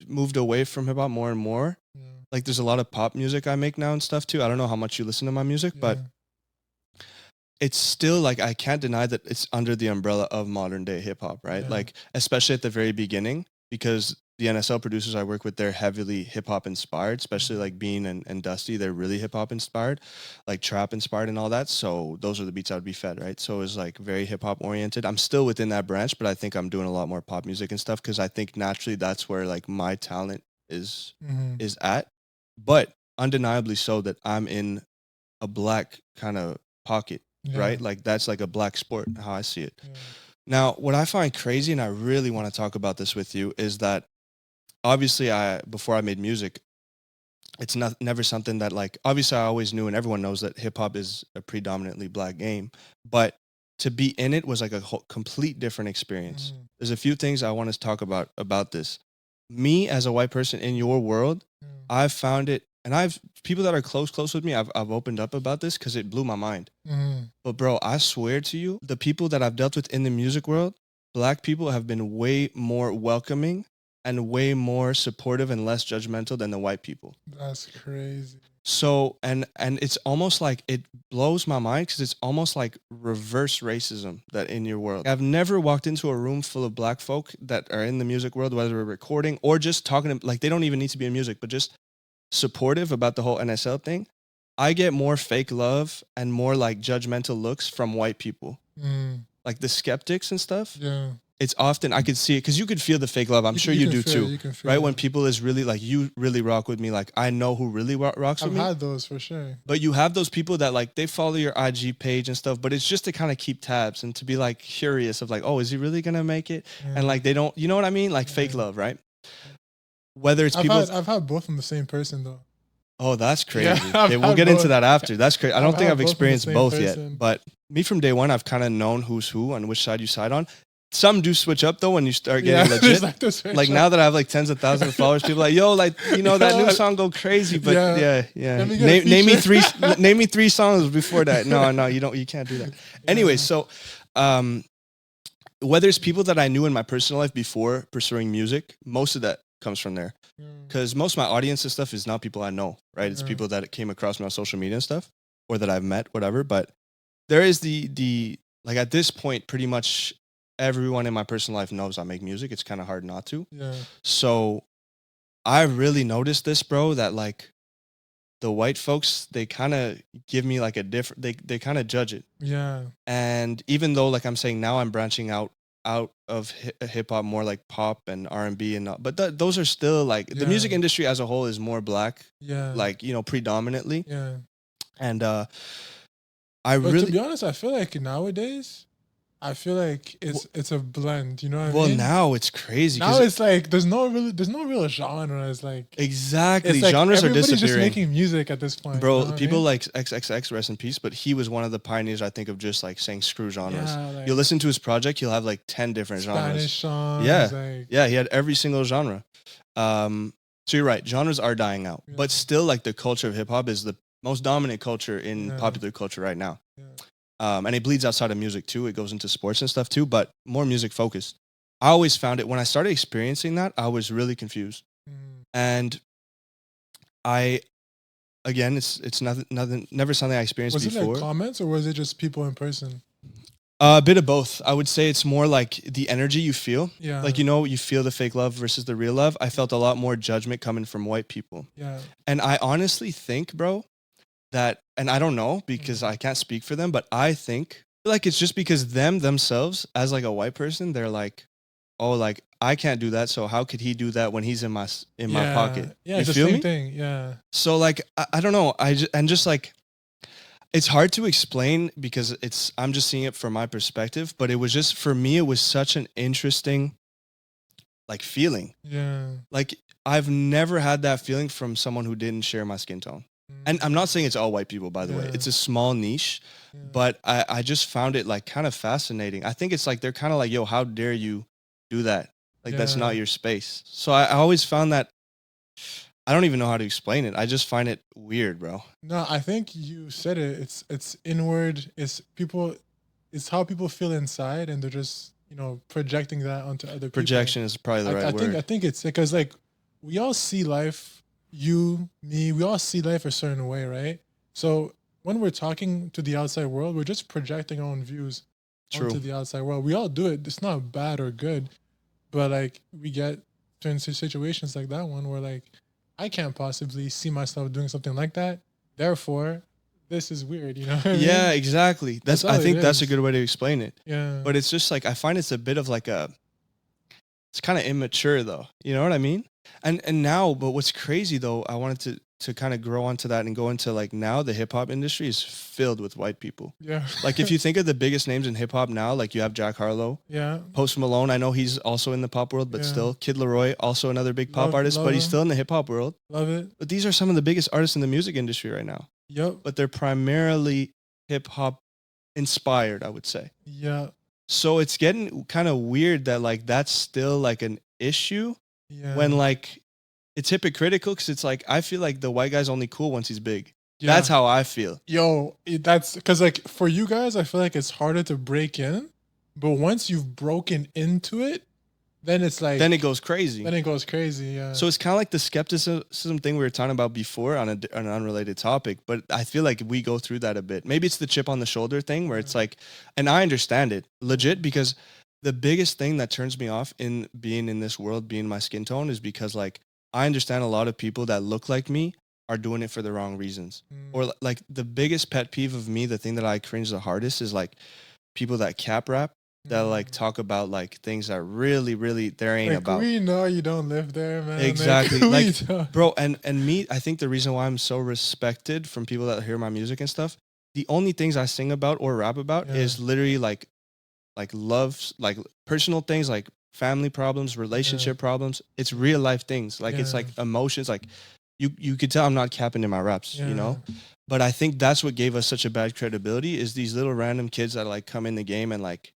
moved away from hip hop more and more. Like, there's a lot of pop music I make now and stuff too. I don't know how much you listen to my music, but it's still like, I can't deny that it's under the umbrella of modern day hip hop, right? Like, especially at the very beginning, because the NSL producers I work with, they're heavily hip hop inspired, especially like Bean and Dusty. They're really hip hop inspired, like trap inspired and all that. So those are the beats I would be fed, right? So it was like very hip hop oriented. I'm still within that branch, but I think I'm doing a lot more pop music and stuff, because I think naturally that's where like my talent is at. But undeniably so that I'm in a black kind of pocket, right? Like that's like a black sport, how I see it. Now, what I find crazy, and I really want to talk about this with you, is that obviously before I made music, it's never something that like, obviously I always knew, and everyone knows that hip hop is a predominantly black game, but to be in it was like a whole complete different experience. There's a few things I want to talk about this. Me as a white person in your world, I've found it, and people that are close with me, I've opened up about this because it blew my mind. But bro, I swear to you, the people that I've dealt with in the music world, black people have been way more welcoming and way more supportive and less judgmental than the white people. That's crazy. So, and it's almost like, it blows my mind because it's almost like reverse racism that in your world. I've never walked into a room full of black folk that are in the music world, whether we're recording or just talking, like they don't even need to be in music, but just supportive about the whole NSL thing. I get more fake love and more like judgmental looks from white people, like the skeptics and stuff. Yeah. It's often I could see it because you could feel the fake love. I'm sure you can do feel too, it, you can feel right? it. When people is really like, you really rock with me, like I know who really rocks I've with me. had those for sure. But you have those people that like they follow your IG page and stuff, but it's just to kind of keep tabs and to be like curious of like, oh, is he really gonna make it? And like they don't, you know what I mean? Like fake love, right? Whether it's I've had both from the same person though. Oh, that's crazy. Yeah, Okay, we'll get into that after. That's crazy. I don't think had I've both from the experienced same both person. yet. But me from day one, I've kind of known who's who and which side you side on. Some do switch up though when you start getting legit. Like now that I have like tens of thousands of followers, people are like, yo, like you know that new song go crazy. But yeah. Name me three songs before that. No, you can't do that. Anyway, so whether it's people that I knew in my personal life before pursuing music, most of that comes from there. Because most of my audience and stuff is not people I know, right? It's people that came across me on social media and stuff, or that I've met, whatever. But there is the like at this point, pretty much everyone in my personal life knows I make music. It's kind of hard not to. Yeah. So I really noticed this, bro, that like the white folks, they kind of give me like a different, they kind of judge it. Yeah. And even though like I'm saying now I'm branching out of hip hop, more like pop and R&B and all, but those are still like the music industry as a whole is more black, like, you know, predominantly. And but to be honest, I feel like nowadays I feel like it's a blend, you know what I mean? Well, now it's crazy. Now it's like there's no real genre. It's like exactly it's like genres are disappearing. Just making music at this point, bro. You know people like XXX, rest in peace, but he was one of the pioneers, I think, of just like saying screw genres. You listen to his project, he'll have like 10 different Spanish genres. songs, he had every single genre. So you're right, genres are dying out, but still, like the culture of hip hop is the most dominant culture in popular culture right now. And it bleeds outside of music too. It goes into sports and stuff too, but more music focused. I always found it when I started experiencing that, I was really confused. And it's nothing, never something I experienced before. Was it like comments or was it just people in person? A bit of both. I would say it's more like the energy you feel. Yeah. Like, you know, you feel the fake love versus the real love. I felt a lot more judgment coming from white people. Yeah. And I honestly think, bro, that, and I don't know because I can't speak for them, but I think like it's just because themselves as like a white person, they're like, oh, like I can't do that, so how could he do that when he's in my pocket? Yeah, you it's feel the same me? thing. Yeah. So like I don't know. Just like it's hard to explain because I'm just seeing it from my perspective, but it was just for me, it was such an interesting like feeling. Yeah. Like I've never had that feeling from someone who didn't share my skin tone. And I'm not saying it's all white people, by the way. It's a small niche, but I just found it like kind of fascinating. I think it's like they're kind of like, yo, how dare you do that? Like that's not your space. So I always found that, I don't even know how to explain it. I just find it weird, bro. No, I think you said it. It's inward. It's how people feel inside, and they're just, you know, projecting that onto other people. Projection is probably the right word. I think it's because like we all see life. You, me, we all see life a certain way, right? So when we're talking to the outside world, we're just projecting our own views onto the outside world. We all do it. It's not bad or good, but like we get certain situations like that one where like I can't possibly see myself doing something like that. Therefore, this is weird, you know what I mean? Yeah, exactly. I think that's a good way to explain it. Yeah. But it's just like I find it's a bit of like it's kind of immature though. You know what I mean? And now, but what's crazy though, I wanted to kind of grow onto that and go into like now the hip hop industry is filled with white people. Yeah. Like if you think of the biggest names in hip hop now, like you have Jack Harlow. Yeah. Post Malone, I know he's also in the pop world, but still. Kid Laroi, also another big pop artist, but he's still in the hip hop world. Love it. But these are some of the biggest artists in the music industry right now. Yep. But they're primarily hip hop inspired, I would say. Yeah. So it's getting kind of weird that like that's still like an issue when like it's hypocritical because it's like I feel like the white guy's only cool once he's big. Yeah. That's how I feel. Yo, that's because like for you guys, I feel like it's harder to break in, but once you've broken into it, then it's like then it goes crazy. Yeah. So it's kind of like the skepticism thing we were talking about before on an unrelated topic, but I feel like we go through that a bit. Maybe it's the chip on the shoulder thing where it's like, and I understand it legit because the biggest thing that turns me off in being in this world, being my skin tone, is because like I understand a lot of people that look like me are doing it for the wrong reasons. Mm. Or like the biggest pet peeve of me, the thing that I cringe the hardest is like people that cap rap that like talk about like things that really, really there ain't like, about. we know you don't live there, man. Exactly. Like, Like, bro, and me, I think the reason why I'm so respected from people that hear my music and stuff, the only things I sing about or rap about is literally like love, like personal things, like family problems, relationship problems. It's real life things. Like it's like emotions. Like you could tell I'm not capping in my raps, you know? But I think that's what gave us such a bad credibility is these little random kids that like come in the game and like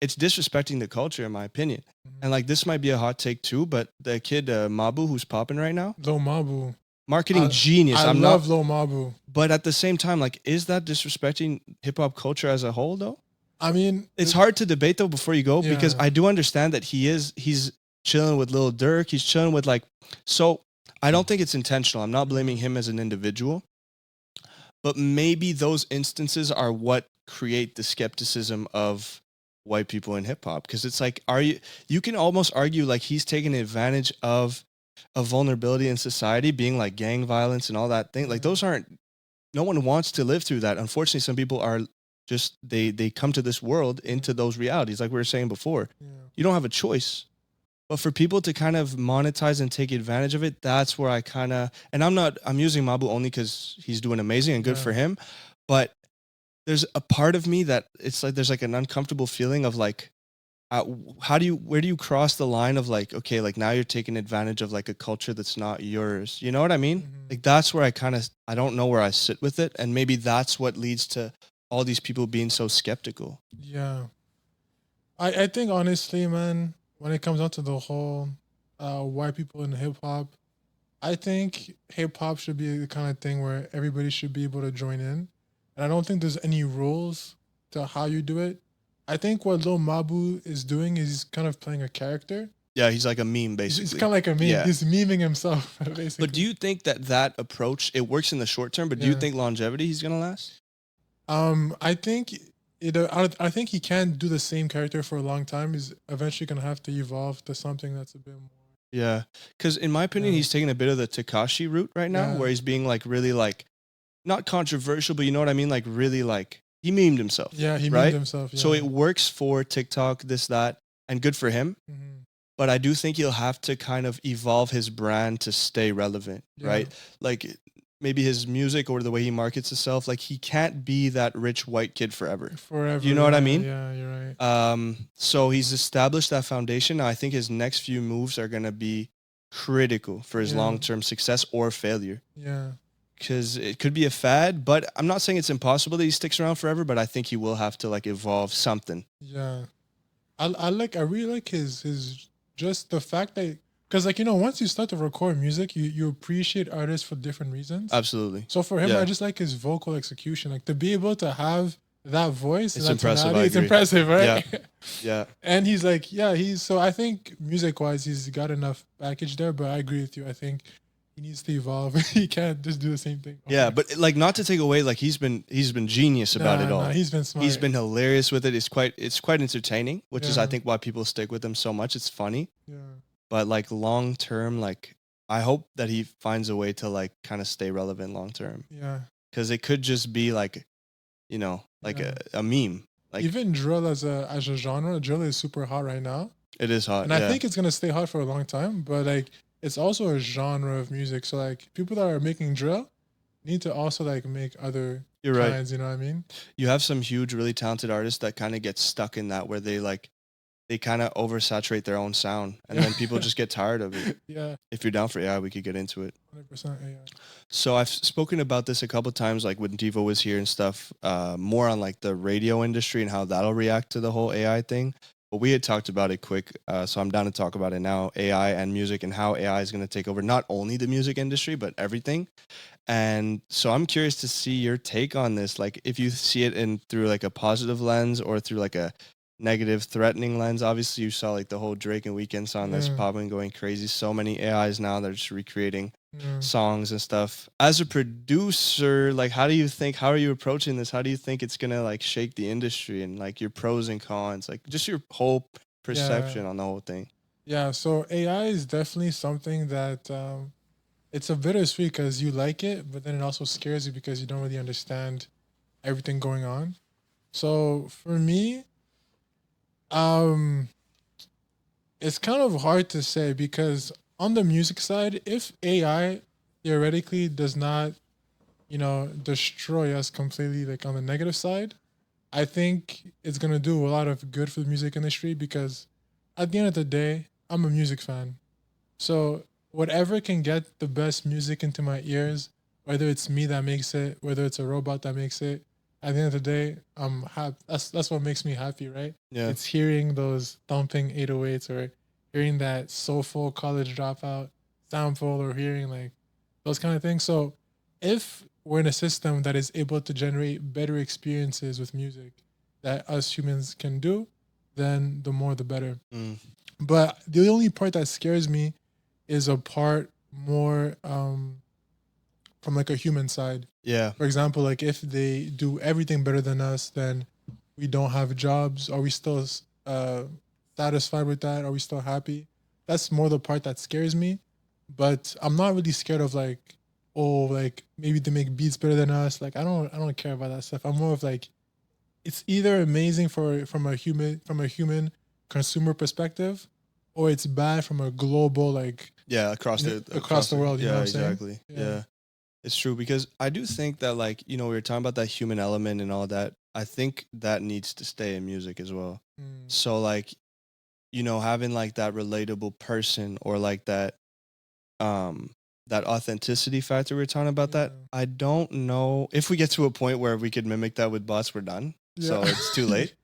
it's disrespecting the culture in my opinion. And like this might be a hot take too, but the kid Mabu who's popping right now, Lil Mabu, marketing genius. I love Lil Mabu, but at the same time, like, is that disrespecting hip hop culture as a whole though? I mean, it's hard to debate though before you go because I do understand that he's chilling with Lil Durk, he's chilling with like, so I don't think it's intentional. I'm not blaming him as an individual, but maybe those instances are what create the skepticism of white people in hip hop. Cause it's like, you can almost argue like he's taking advantage of a vulnerability in society being like gang violence and all that thing. Like those aren't, no one wants to live through that. Unfortunately, some people are just, they come to this world into those realities. Like we were saying before, you don't have a choice. But for people to kind of monetize and take advantage of it, that's where I kind of, and I'm using Mabu only because he's doing amazing and good for him. But there's a part of me that it's like, there's like an uncomfortable feeling of like, where do you cross the line of like, okay, like now you're taking advantage of like a culture that's not yours. You know what I mean? Like that's where I don't know where I sit with it. And maybe that's what leads to all these people being so skeptical. Yeah. I think honestly, man, when it comes down to the whole white people in hip hop, I think hip hop should be the kind of thing where everybody should be able to join in. And I don't think there's any rules to how you do it. I think what Lil Mabu is doing is he's kind of playing a character. Yeah, he's like a meme, basically. He's kind of like a meme. Yeah. He's memeing himself, basically. But do you think that approach, it works in the short term, but do you think longevity he's going to last? I think I think he can't do the same character for a long time. He's eventually going to have to evolve to something that's a bit more. Yeah, because in my opinion, he's taking a bit of the Tekashi route right now, where he's being like really like, not controversial, but you know what I mean? Like really like, he memed himself. Yeah, he memed himself. Yeah. So it works for TikTok, this, that, and good for him. But I do think he'll have to kind of evolve his brand to stay relevant, right? Like maybe his music or the way he markets himself, like he can't be that rich white kid forever. You know what I mean? Yeah, you're right. So he's established that foundation. Now I think his next few moves are going to be critical for his long-term success or failure. Yeah. Because it could be a fad, but I'm not saying it's impossible that he sticks around forever, but I think he will have to like evolve something. Yeah. I really like his just the fact that, because like, you know, once you start to record music, you appreciate artists for different reasons. Absolutely. So for him, I just like his vocal execution, like to be able to have that voice. It's impressive. It's impressive, right? Yeah. And he's like, so I think music wise, he's got enough package there, but I agree with you. I think he needs to evolve. He can't just do the same thing. Yeah, but like not to take away, like he's been genius about it all. He's been smart. He's been hilarious with it. It's quite entertaining, which is I think why people stick with him so much. It's funny. Yeah. But like long term, like I hope that he finds a way to like kind of stay relevant long term. Yeah. Because it could just be like, you know, like a meme. Like even drill as a genre, drill is super hot right now. It is hot. And I think it's gonna stay hot for a long time. But like it's also a genre of music. So like people that are making drill need to also like make other kinds, you know what I mean? You have some huge, really talented artists that kind of get stuck in that where they kind of oversaturate their own sound and then people just get tired of it. Yeah. If you're down for AI, we could get into it. 100% AI. So I've spoken about this a couple times, like when Devo was here and stuff, more on like the radio industry and how that'll react to the whole AI thing. But we had talked about it quick, so I'm down to talk about it now, AI and music and how AI is going to take over not only the music industry, but everything. And so I'm curious to see your take on this, like if you see it through like a positive lens or through like a negative, threatening lens. Obviously, you saw like the whole Drake and Weeknd song that's popping, going crazy. So many AIs now, they're just recreating songs and stuff. As a producer, like how are you approaching this? How do you think it's gonna like shake the industry and like your pros and cons, like just your whole perception on the whole thing? Yeah, so AI is definitely something that it's a bittersweet because you like it, but then it also scares you because you don't really understand everything going on. So for me, um, it's kind of hard to say because on the music side, if AI theoretically does not, destroy us completely, like on the negative side, I think it's gonna do a lot of good for the music industry because at the end of the day, I'm a music fan. So whatever can get the best music into my ears, whether it's me that makes it, whether it's a robot that makes it, at the end of the day, I'm happy. That's what makes me happy, right? Yeah. It's hearing those thumping 808s or hearing that soulful college dropout sample or hearing like those kind of things. So if we're in a system that is able to generate better experiences with music that us humans can do, then the more the better. Mm. But the only part that scares me is a part more from like a human side. Yeah. For example, like if they do everything better than us, then we don't have jobs. Are we still satisfied with that? Are we still happy? That's more the part that scares me. But I'm not really scared of like, oh, like maybe they make beats better than us. Like I don't care about that stuff. I'm more of like, it's either amazing from a human consumer perspective, or it's bad from a global like Yeah, across across the world. You know Yeah, what I'm saying? exactly. Yeah. It's true because I do think that, like, we were talking about that human element and all that. I think that needs to stay in music as well. Mm. So like, having like that relatable person or like um that authenticity factor we are talking about, that Yeah. I don't know if we get to a point where we could mimic that with bots, we're done. So Yeah. it's too late.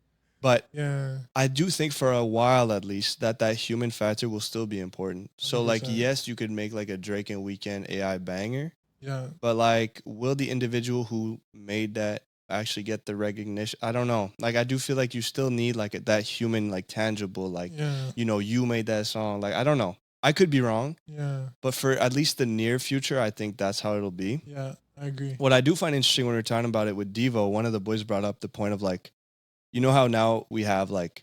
But Yeah. I do think for a while at least that human factor will still be important. So like 100%. yes, you could make like a Drake and Weekend AI banger, Yeah. but like will the individual who made that actually get the recognition? I don't know. Like I do feel like you still need like that human, like tangible, like Yeah. you made that song. Like I don't know. I could be wrong, Yeah. but for at least the near future, I think that's how it'll be. Yeah. I agree. What I do find interesting when we're talking about it with Devo, one of the boys brought up the point of like, how now we have like,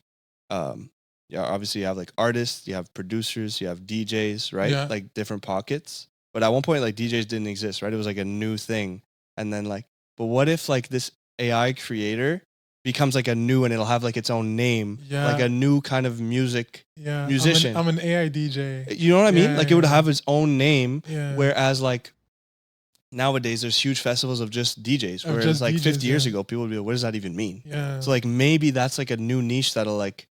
obviously you have like artists, you have producers, you have DJs, right? Yeah. Like different pockets. But at one point, like DJs didn't exist, right? It was like a new thing. And then like, but what if like this AI creator becomes like a new, and it'll have like its own name, Yeah. like a new kind of musician. I'm an AI DJ. You know what I mean? Yeah, Like it would yeah. have its own name. Yeah. Whereas like nowadays there's huge festivals of just DJs. Of Whereas just like DJs, 50 years yeah. ago, people would be like, what does that even mean? Yeah. So like maybe that's like a new niche that'll like,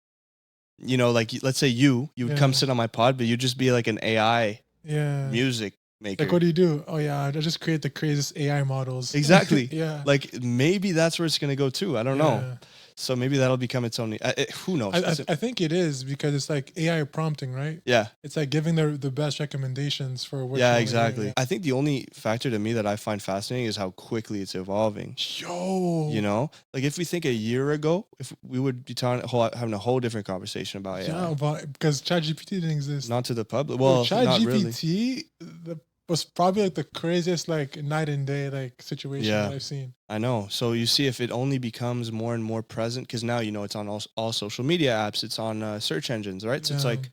like let's say you would come Yeah. sit on my pod, but you'd just be like an AI Yeah. music maker. Like what do you do? Oh yeah, I just create the craziest AI models. Exactly. Yeah. Like maybe that's where it's gonna go too. I don't know. Yeah. So maybe that'll become its own. Who knows? I think it is because it's like AI prompting, right? Yeah. It's like giving the best recommendations for what. Yeah, you wanna hear, exactly. yeah. I think the only factor to me that I find fascinating is how quickly it's evolving. Yo. Like if we think a year ago, if we would be having a whole different conversation about AI. Yeah, because ChatGPT didn't exist. Not to the public. Well, not really. ChatGPT was probably like the craziest like night and day like situation Yeah. that I've seen. I know. So you see, if it only becomes more and more present, because now it's on all social media apps, it's on search engines, right? So it's Yeah. like,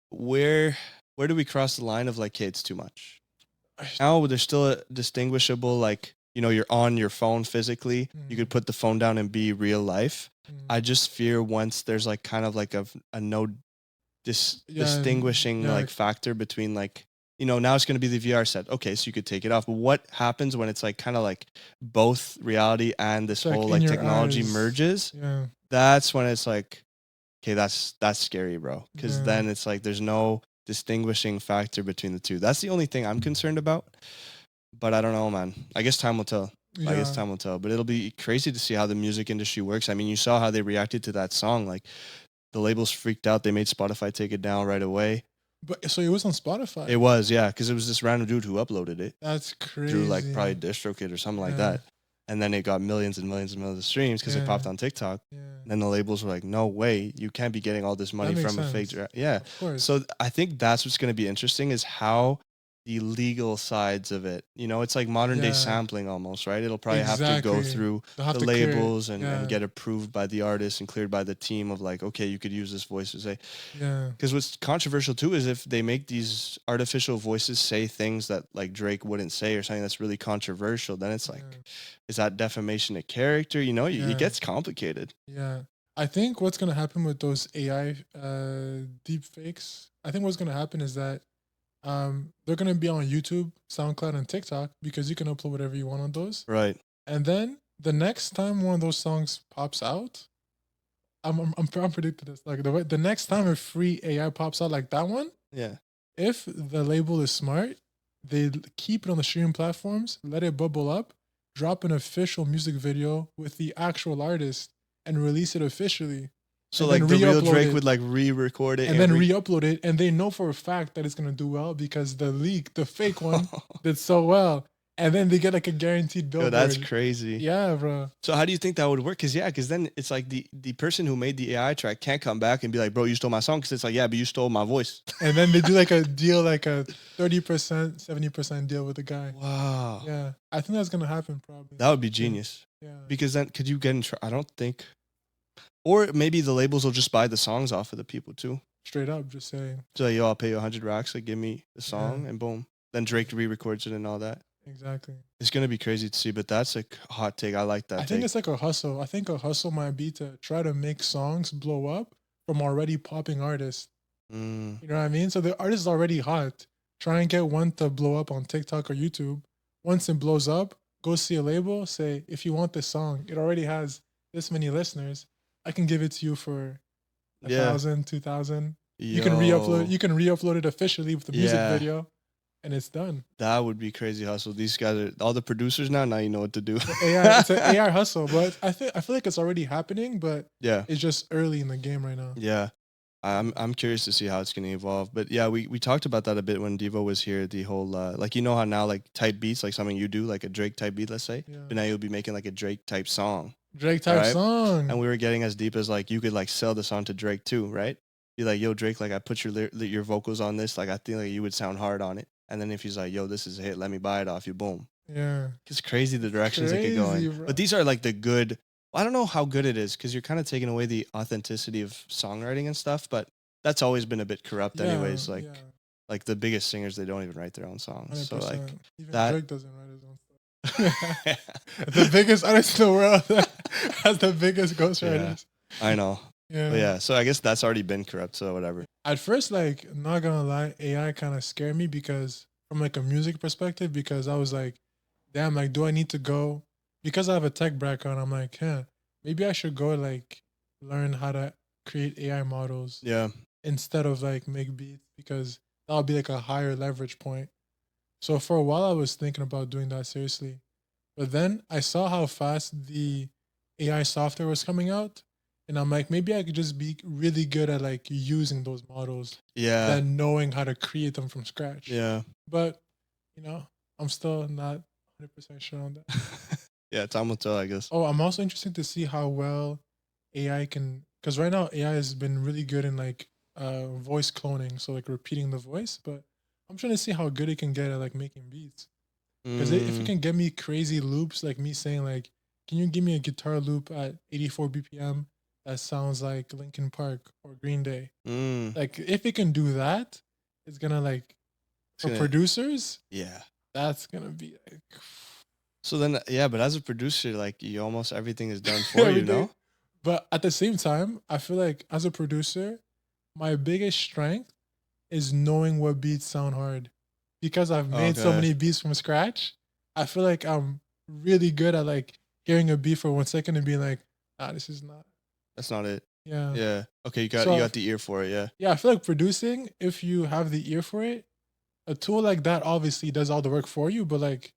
where do we cross the line of like, hey, it's too much? Now there's still a distinguishable, like, you're on your phone physically. You could put the phone down and be real life. I just fear once there's like kind of like a no distinguishing like factor between like, now it's going to be the VR set. Okay, so you could take it off. But what happens when it's like kind of like both reality and this It's like whole in like your technology eyes. merges? Yeah. That's when it's like, okay, that's scary, bro. Because Yeah. then it's like there's no distinguishing factor between the two. That's the only thing I'm concerned about. But I don't know, man. I guess time will tell. I guess time will tell. But it'll be crazy to see how the music industry works. I mean, you saw how they reacted to that song. Like the labels freaked out. They made Spotify take it down right away. But so it was on Spotify. It was, yeah, because it was this random dude who uploaded it That's crazy. through like probably DistroKid or something like Yeah. that. And then it got millions and millions and millions of streams because it Yeah. popped on TikTok. Yeah. And then the labels were like, no way, you can't be getting all this money makes from a fake. sense. Yeah. Of course. So I think that's what's going to be interesting is how the legal sides of it. You know, it's like modern day Yeah. sampling almost, right? It'll probably have to go Exactly. through They'll have the to clear it. labels and Yeah. get approved by the artist and cleared by the team of like, okay, you could use this voice to say. Yeah. Because what's controversial too is if they make these artificial voices say things that like Drake wouldn't say or something that's really controversial, then it's like, Yeah. is that defamation of character? You know, Yeah. it gets complicated. Yeah. I think what's gonna happen with those AI deep fakes, I think what's gonna happen is that they're gonna be on YouTube, SoundCloud, and TikTok because you can upload whatever you want on those. Right. And then the next time one of those songs pops out, I'm predicting this. Like the next time a free AI pops out like that one, Yeah. if the label is smart, they keep it on the streaming platforms, let it bubble up, drop an official music video with the actual artist, and release it officially. So And like then the real re-upload Drake it. would like re-record it And then re-upload it, and they know for a fact that it's gonna do well because the fake one did so well, and then they get like a guaranteed Yo, billboard. that's crazy. Yeah, bro. So how do you think that would work? Because then it's like the person who made the AI track can't come back and be like, bro, you stole my song. Because it's like, yeah, but you stole my voice. And then they do like a deal, like a 30%, 70% deal with the guy. Wow. Yeah, I think that's gonna happen probably. That would be genius. Yeah. Because then could you get in I don't think. Or maybe the labels will just buy the songs off of the people too. Straight up, just saying. So like, yo, I'll pay you 100 racks. Like, give me the song, Yeah. and boom. Then Drake re-records it and all that. Exactly. It's gonna be crazy to see, but that's a hot take. I like that. I think it's like a hustle. I think a hustle might be to try to make songs blow up from already popping artists. Mm, You know what I mean? So the artist is already hot. Try and get one to blow up on TikTok or YouTube. Once it blows up, go see a label. Say, if you want this song, it already has this many listeners. I can give it to you for 1,000, 2,000. You can re-upload. You can re-upload it officially with the music Yeah. video, and it's done. That would be crazy hustle. These guys are all the producers now. Now you know what to do. It's an AI hustle, but I feel like it's already happening, but Yeah, it's just early in the game right now. yeah. I'm curious to see how it's gonna evolve. But yeah, we talked about that a bit when Devo was here. The whole like, you know how now like type beats, like something you do, like a Drake type beat, let's say, Yeah. but now you'll be making like a Drake type song. Drake type Right. song. And we were getting as deep as like you could like sell the song to Drake too, right? Be like, yo, Drake, like I put your vocals on this, like I think like you would sound hard on it. And then if he's like, yo, this is a hit, let me buy it off you, boom. Yeah. It's crazy the directions it could go Crazy, in. bro. But these are like the good. I don't know how good it is because you're kind of taking away the authenticity of songwriting and stuff. But that's always been a bit corrupt, anyways. Like like the biggest singers, they don't even write their own songs. 100%. So like Even that- Drake doesn't write his own stuff. The biggest artist in the world has the biggest ghostwriters. I know. Yeah. But yeah, so I guess that's already been corrupt. So whatever. At first, like, not gonna lie, AI kind of scared me because from like a music perspective, because I was like, damn, like, do I need to go? Because I have a tech background, I'm like, maybe I should go like learn how to create AI models Yeah. instead of like make beats because that would be like a higher leverage point. So for a while, I was thinking about doing that seriously. But then I saw how fast the AI software was coming out. And I'm like, maybe I could just be really good at like using those models Yeah. than knowing how to create them from scratch. Yeah. But, you know, I'm still not 100% sure on that. Yeah. Time will tell, I guess. Oh, I'm also interested to see how well AI can, because right now AI has been really good in like voice cloning, so like repeating the voice. But I'm trying to see how good it can get at like making beats. Because if it can get me crazy loops, like me saying like, can you give me a guitar loop at 84 BPM that sounds like Linkin Park or Green Day? Like if it can do that, it's gonna like for gonna- producers, Yeah. that's gonna be like So then, yeah, but as a producer, like you almost everything is done for you, Everything. know? But at the same time, I feel like as a producer, my biggest strength is knowing what beats sound hard. Because I've made so Okay. many beats from scratch, I feel like I'm really good at like hearing a beat for 1 second and being like, this is not. That's not it. Yeah. Yeah. Okay, you got So- you got the ear for it, yeah. Yeah, I feel like producing, if you have the ear for it, a tool like that obviously does all the work for you, but like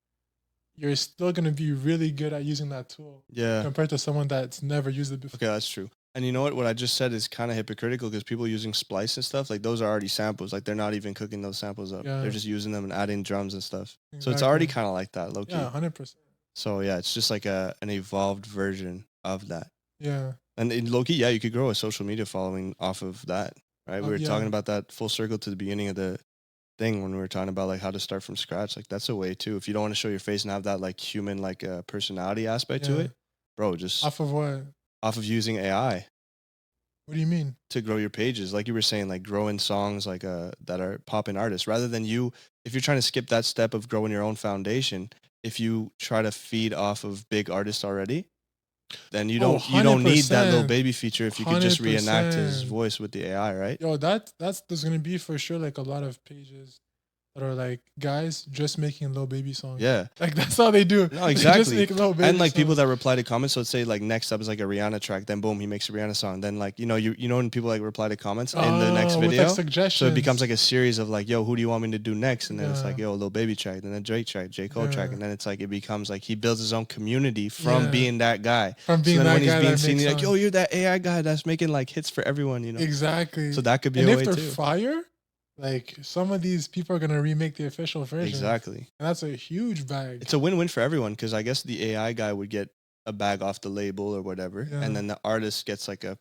you're still gonna be really good at using that tool Yeah. compared to someone that's never used it before. Okay, that's true. And you know what? What I just said is kind of hypocritical because people using splice and stuff, like those are already samples. Like they're not even cooking those samples up. Yeah. They're just using them and adding drums and stuff. So it's already kind of like that, low key. Yeah, 100%. So yeah, it's just like an evolved version of that. Yeah. And in low key, yeah, you could grow a social media following off of that, right? We were Yeah. talking about that full circle to the beginning of the thing when we were talking about like how to start from scratch. Like that's a way too. If you don't want to show your face and have that like human like personality aspect to Yeah. it, bro, just Off of what? off of using AI What do you mean? to grow your pages. Like you were saying, like growing songs like that are popping artists, rather than you, if you're trying to skip that step of growing your own foundation, if you try to feed off of big artists already, then you Oh, don't need that little 100%. baby feature if you could just reenact his 100%. voice with the AI, right? Yo, there's gonna be for sure like a lot of pages that are like guys just making Lil Baby songs. Yeah. Like that's how they do. No, They just exactly. make Lil Baby And like people songs. that reply to comments, so let's say like next up is like a Rihanna track, then boom, he makes a Rihanna song. Then like, you know when people like reply to comments in the next Oh, with, video. like, suggestions. So it becomes like a series of like, yo, who do you want me to do next? And then it's Yeah. like, yo, a Lil Baby track, then a Drake track, J. Cole track. Yeah. And then it's like, it becomes like he builds his own community from Yeah. being that guy. From being so then that when he's guy being that seen, makes he's like, yo, songs. you're that AI guy that's making like hits for everyone, you know? Exactly. So that could be And a if way they're too. fire, like some of these people are gonna remake the official version. Exactly. And that's a huge bag. It's a win-win for everyone because I guess the AI guy would get a bag off the label or whatever, Yeah. and then the artist gets like a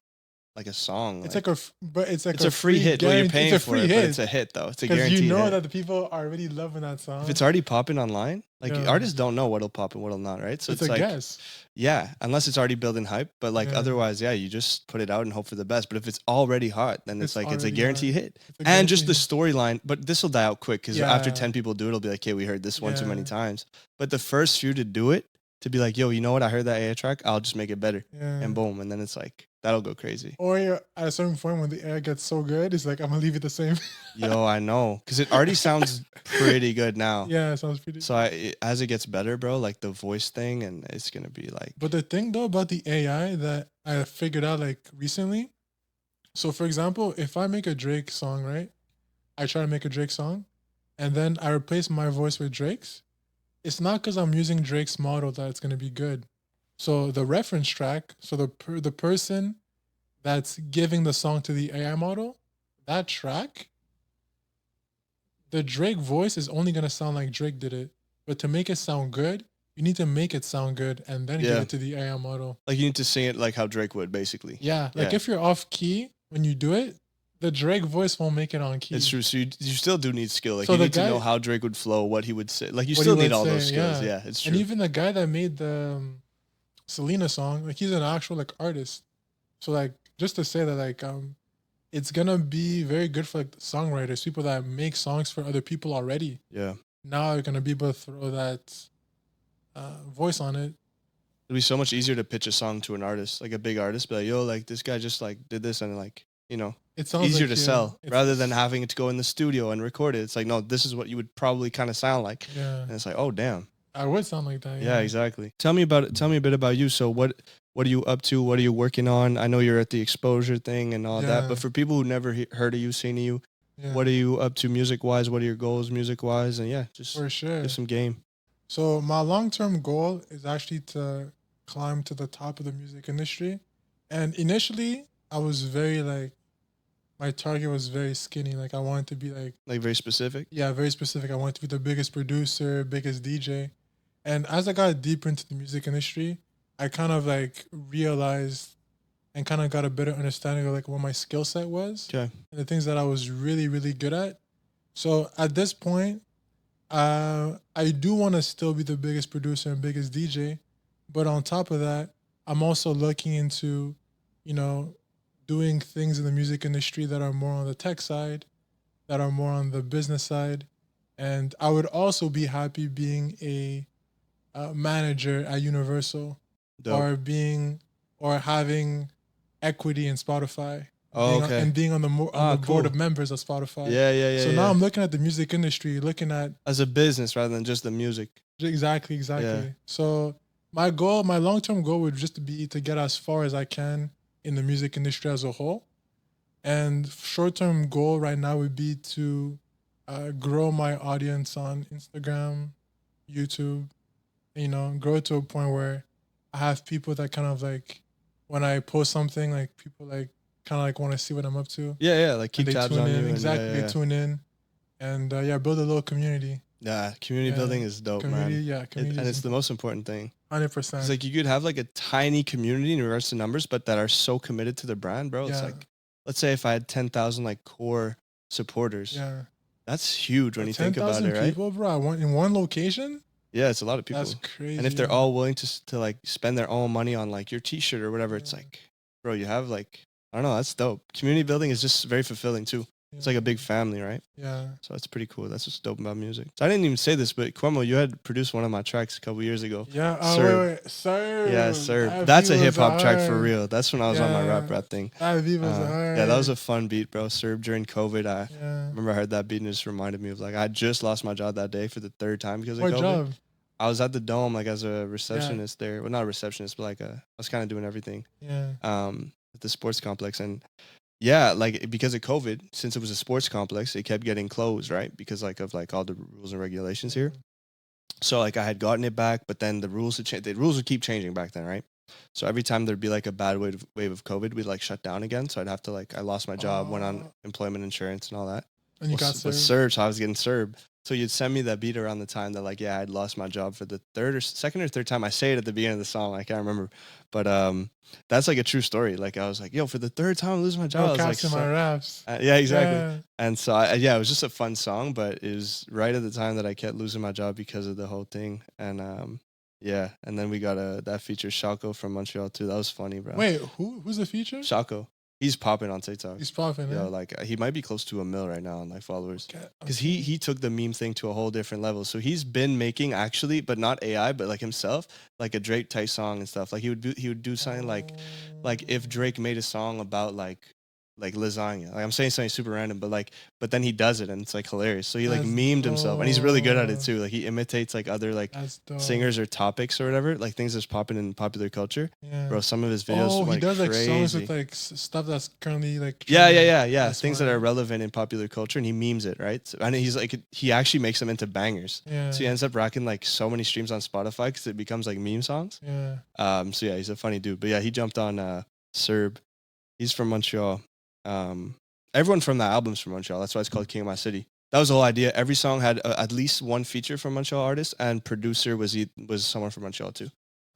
song. It's like but it's like it's a free hit. Well, you're paying it's a for free it, hit. but it's a hit though. It's a Because guaranteed you know hit. that the people are already loving that song. If it's already popping online, like Yeah. artists don't know what'll pop and what'll not, right? So it's it's a like, guess. yeah, unless it's already building hype, but like Yeah. otherwise, yeah, you just put it out and hope for the best. But if it's already hot, then it's like it's a already guaranteed hot. hit. It's a And just the guaranteed storyline, but this will die out quick because after Yeah. 10 people do it, it'll be like, okay, we heard this one too many Yeah. times. But the first few to do it, to be like, yo, you know what? I heard that AI track. I'll just make it better. Yeah. And boom. And then it's like, that'll go crazy. Or you're at a certain point when the air gets so good, it's like I'm gonna leave it the same. Yo, I know. Because it already sounds pretty good now. Yeah, it sounds pretty. So as it gets better, bro, like the voice thing, and it's going to be like, But the thing though about the AI that I figured out like recently, so for example, if I make a Drake song, right? I try to make a Drake song, and then I replace my voice with Drake's. It's not because I'm using Drake's model that it's gonna be good. So the reference track, so the person that's giving the song to the AI model, that track, the Drake voice is only gonna sound like Drake did it. But to make it sound good, you need to make it sound good and then give Yeah. it to the AI model. you need to sing it like how Drake would, basically. Yeah, like Yeah. if you're off key when you do it, the Drake voice won't make it on key. It's true. So you still do need skill. Like So you the need to know guy- how Drake would flow, what he would say. Like you What still he need would all those say, skills. yeah. Yeah, it's true. And even the guy that made the Selena song, like he's an actual like artist. So like just to say that like it's gonna be very good for like songwriters, people that make songs for other people already. Yeah. Now you're gonna be able to throw that voice on it. It'd be so much easier to pitch a song to an artist, like a big artist, be like, yo, like this guy just like did this, and like, you know, It sounds easier like to you- sell it's- rather than having it to go in the studio and record it. It's like, no, this is what you would probably kind of sound like. Yeah, And it's like, oh damn. I would sound like that. Yeah, exactly. Tell me a bit about you. So what are you up to? What are you working on? I know you're at the Exposure thing and all that, Yeah. but for people who never heard of you, seen of you, Yeah. what are you up to music wise? What are your goals music wise? And yeah, just For sure. give some game. So my long-term goal is actually to climb to the top of the music industry. And initially, I was very like, my target was very skinny. Like I wanted to be like, Like very specific. yeah, very specific. I wanted to be the biggest producer, biggest DJ. And as I got deeper into the music industry, I kind of like realized and kind of got a better understanding of like what my skill set was Okay. and the things that I was really, really good at. So at this point, I do want to still be the biggest producer and biggest DJ, but on top of that, I'm also looking into, you know, doing things in the music industry that are more on the tech side, that are more on the business side, and I would also be happy being a manager at Universal Dope. or having equity in Spotify. Oh, okay. And being on the board cool. of members of Spotify. Yeah. So now I'm looking at the music industry, looking at as a business rather than just the music. exactly. Yeah. So my long-term goal would just be to get as far as I can in the music industry as a whole. And short-term goal right now would be to grow my audience on Instagram, YouTube, you know, grow to a point where I have people that kind of like, when I post something, like people like kind of like want to see what I'm up to. Yeah. Like keep And they tabs tune on in. you. And Exactly. yeah. They tune in and build a little community. Yeah, community Yeah. building is dope, Community, man. yeah, community. And it's the most important thing. 100%. It's like you could have like a tiny community in regards to numbers, but that are so committed to the brand, bro. It's Yeah. like, let's say if I had 10,000 like core supporters, yeah. That's huge when you think about 10,000 it, right? people, bro, in one location? Yeah, it's a lot of people. That's crazy. And if they're man. all willing to like spend their own money on like your T-shirt or whatever, it's Yeah. like, bro, you have like, I don't know, that's dope. Community building is just very fulfilling too. It's like a big family, right? Yeah. So that's pretty cool. That's what's dope about music. So I didn't even say this, but Kwemo, you had produced one of my tracks a couple years ago. Yeah. Serb. Wait. Serb. Yeah, sir. That That's a beat was hip hop track for hard. real. That's when I was on my rap thing. That beat was hard. Yeah, that was a fun beat, bro. Serb during COVID. I Yeah. remember I heard that beat and it just reminded me of like I just lost my job that day for the third time because of What COVID. job? I was at the Dome like as a receptionist there. Well, not a receptionist, but like I was kind of doing everything. Yeah. At the sports complex. And yeah, like because of COVID, since it was a sports complex, it kept getting closed, right? Because like of like all the rules and regulations here. So like I had gotten it back, but then the rules had changed. The rules would keep changing back then, right? So every time there'd be like a bad wave of COVID, we'd like shut down again. So I'd have to like I lost my job, went on employment insurance and all that. And you got served, so I was getting served. So you'd send me that beat around the time that like, yeah, I'd lost my job for the second or third time. I say it at the beginning of the song. I can't remember, but that's like a true story. Like I was like, yo, for the third time I'm losing my job. I was like, my raps. Yeah, exactly. Yeah. And so yeah, it was just a fun song, but it was right at the time that I kept losing my job because of the whole thing. And yeah, and then we got that feature Shako from Montreal too. That was funny, bro. Wait, who's the feature? Shako. He's popping on TikTok. He's popping. Yo, like he might be close to 1 mil right now on like followers. Because he took the meme thing to a whole different level. So he's been making actually, but not AI, but like himself, like a Drake type song and stuff. Like he would do something like if Drake made a song about like lasagna. Like I'm saying something super random, but then he does it and it's like hilarious. So he like memed himself and he's really good at it too. Like he imitates like other like singers or topics or whatever, like things that's popping in popular culture. Yeah. Bro, some of his videos he like does like crazy. songs with like stuff that's currently like yeah. Things that are relevant in popular culture and he memes it, right? So, and he's like he actually makes them into bangers. Yeah. So he ends up racking like so many streams on Spotify because it becomes like meme songs. Yeah. So yeah, he's a funny dude. But yeah, he jumped on Serb. He's from Montreal. Everyone from that album's from Montreal. That's why it's called King of My City. That was the whole idea. Every song had at least one feature from Montreal artist, and producer was someone from Montreal too.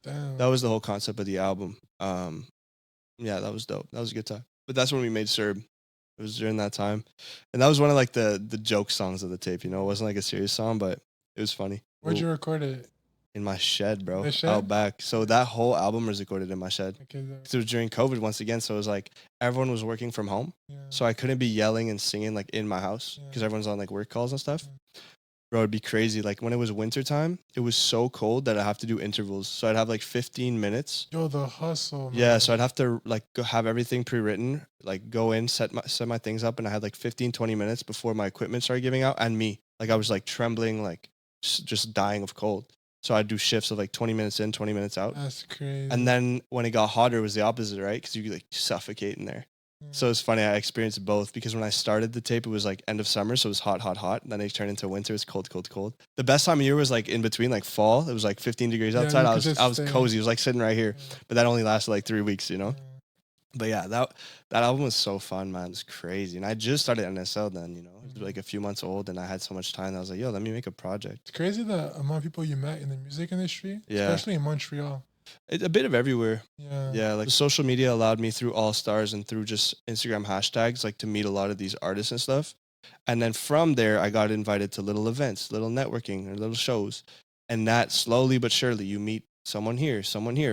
Damn. That was the whole concept of the album. Yeah, that was dope. That was a good time. But that's when we made Serb. It was during that time, and that was one of like the joke songs of the tape. You know, it wasn't like a serious song, but it was funny. Where'd you record it? In my shed, bro. The shed? Out back. So that whole album was recorded in my shed. Okay, It was during COVID once again. So it was like everyone was working from home. yeah. So I couldn't be yelling and singing like in my house because everyone's on like work calls and stuff. Bro, it'd be crazy. Like when it was winter time, it was so cold that I have to do intervals. So I'd have like 15 minutes. Yo, the hustle. Man. Yeah, so I'd have to like have everything pre-written, like go in, set my things up, and I had like 15, 20 minutes before my equipment started giving out and me. Like I was like trembling, like just dying of cold. So I'd do shifts of like 20 minutes in, 20 minutes out. That's crazy. And then when it got hotter, it was the opposite, right? Because you could like suffocate in there. So it's funny, I experienced both because when I started the tape, it was like end of summer, so it was hot, hot, hot. Then it turned into winter, it's cold, cold, cold. The best time of year was like in between, like fall. It was like 15 degrees outside. I was cozy. It was like sitting right here, but that only lasted like 3 weeks, you know. But yeah, that album was so fun, man. It's crazy. And I just started NSL then, you know. It was like a few months old, and I had so much time that I was like, yo, let me make a project. It's crazy the amount of people you met in the music industry, especially in Montreal. A bit of everywhere. Yeah, like social media allowed me through All Stars and through just Instagram hashtags, like to meet a lot of these artists and stuff. And then from there, I got invited to little events, little networking, or little shows. And that slowly but surely, you meet someone here,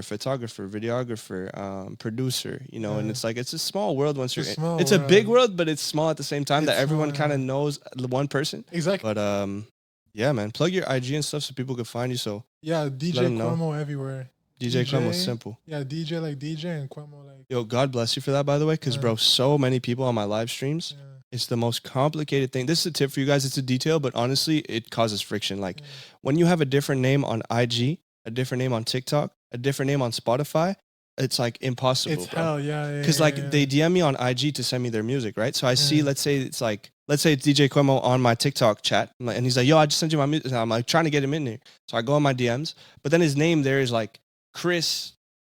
photographer, videographer, producer, you know, and it's like, it's a small world once you're in. It's a big world, but it's small at the same time that everyone kind of knows one person. Exactly. But yeah, man, plug your IG and stuff so people can find you. So yeah, DJ Kwemo everywhere. DJ Kwemo is simple. Yeah, DJ like DJ and Kwemo like. Yo, God bless you for that, by the way, because bro, so many people on my live streams. Yeah. It's the most complicated thing. This is a tip for you guys. It's a detail, but honestly, it causes friction. Like when you have a different name on IG, a different name on TikTok, a different name on Spotify, it's like impossible. It's hell, yeah. Because they DM me on IG to send me their music, right? So I see, let's say it's DJ Kwemo on my TikTok chat, and he's like, yo, I just sent you my music. I'm like trying to get him in there. So I go on my DMs, but then his name there is like Chris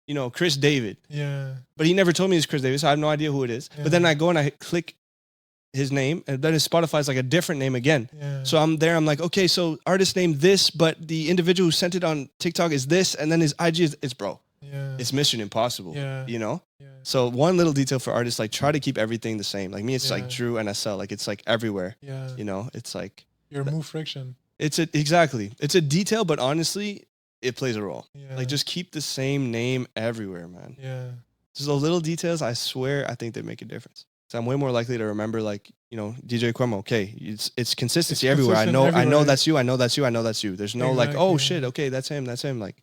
David. Yeah. But he never told me it's Chris David, so I have no idea who it is. Yeah. But then I go and I click his name, and then his Spotify is like a different name again. Yeah. So I'm there, I'm like, okay, so artist name this, but the individual who sent it on TikTok is this, and then his IG is bro. Yeah. It's Mission Impossible. Yeah. You know? Yeah. So one little detail for artists, like try to keep everything the same. Like me, it's like Yeah. Drew NSL. Like it's like everywhere. Yeah. You know, it's like Your move friction. it's exactly. It's a detail, but honestly, it plays a role. Yeah. Like just keep the same name everywhere, man. Yeah. Just the little details, I swear, I think they make a difference. So I'm way more likely to remember, like, you know, DJ Kwemo. Okay, it's consistency everywhere. consistent I know everywhere. that's you. I know that's you. I know that's you. There's no like, oh Exactly. shit, okay, that's him. That's him. Like,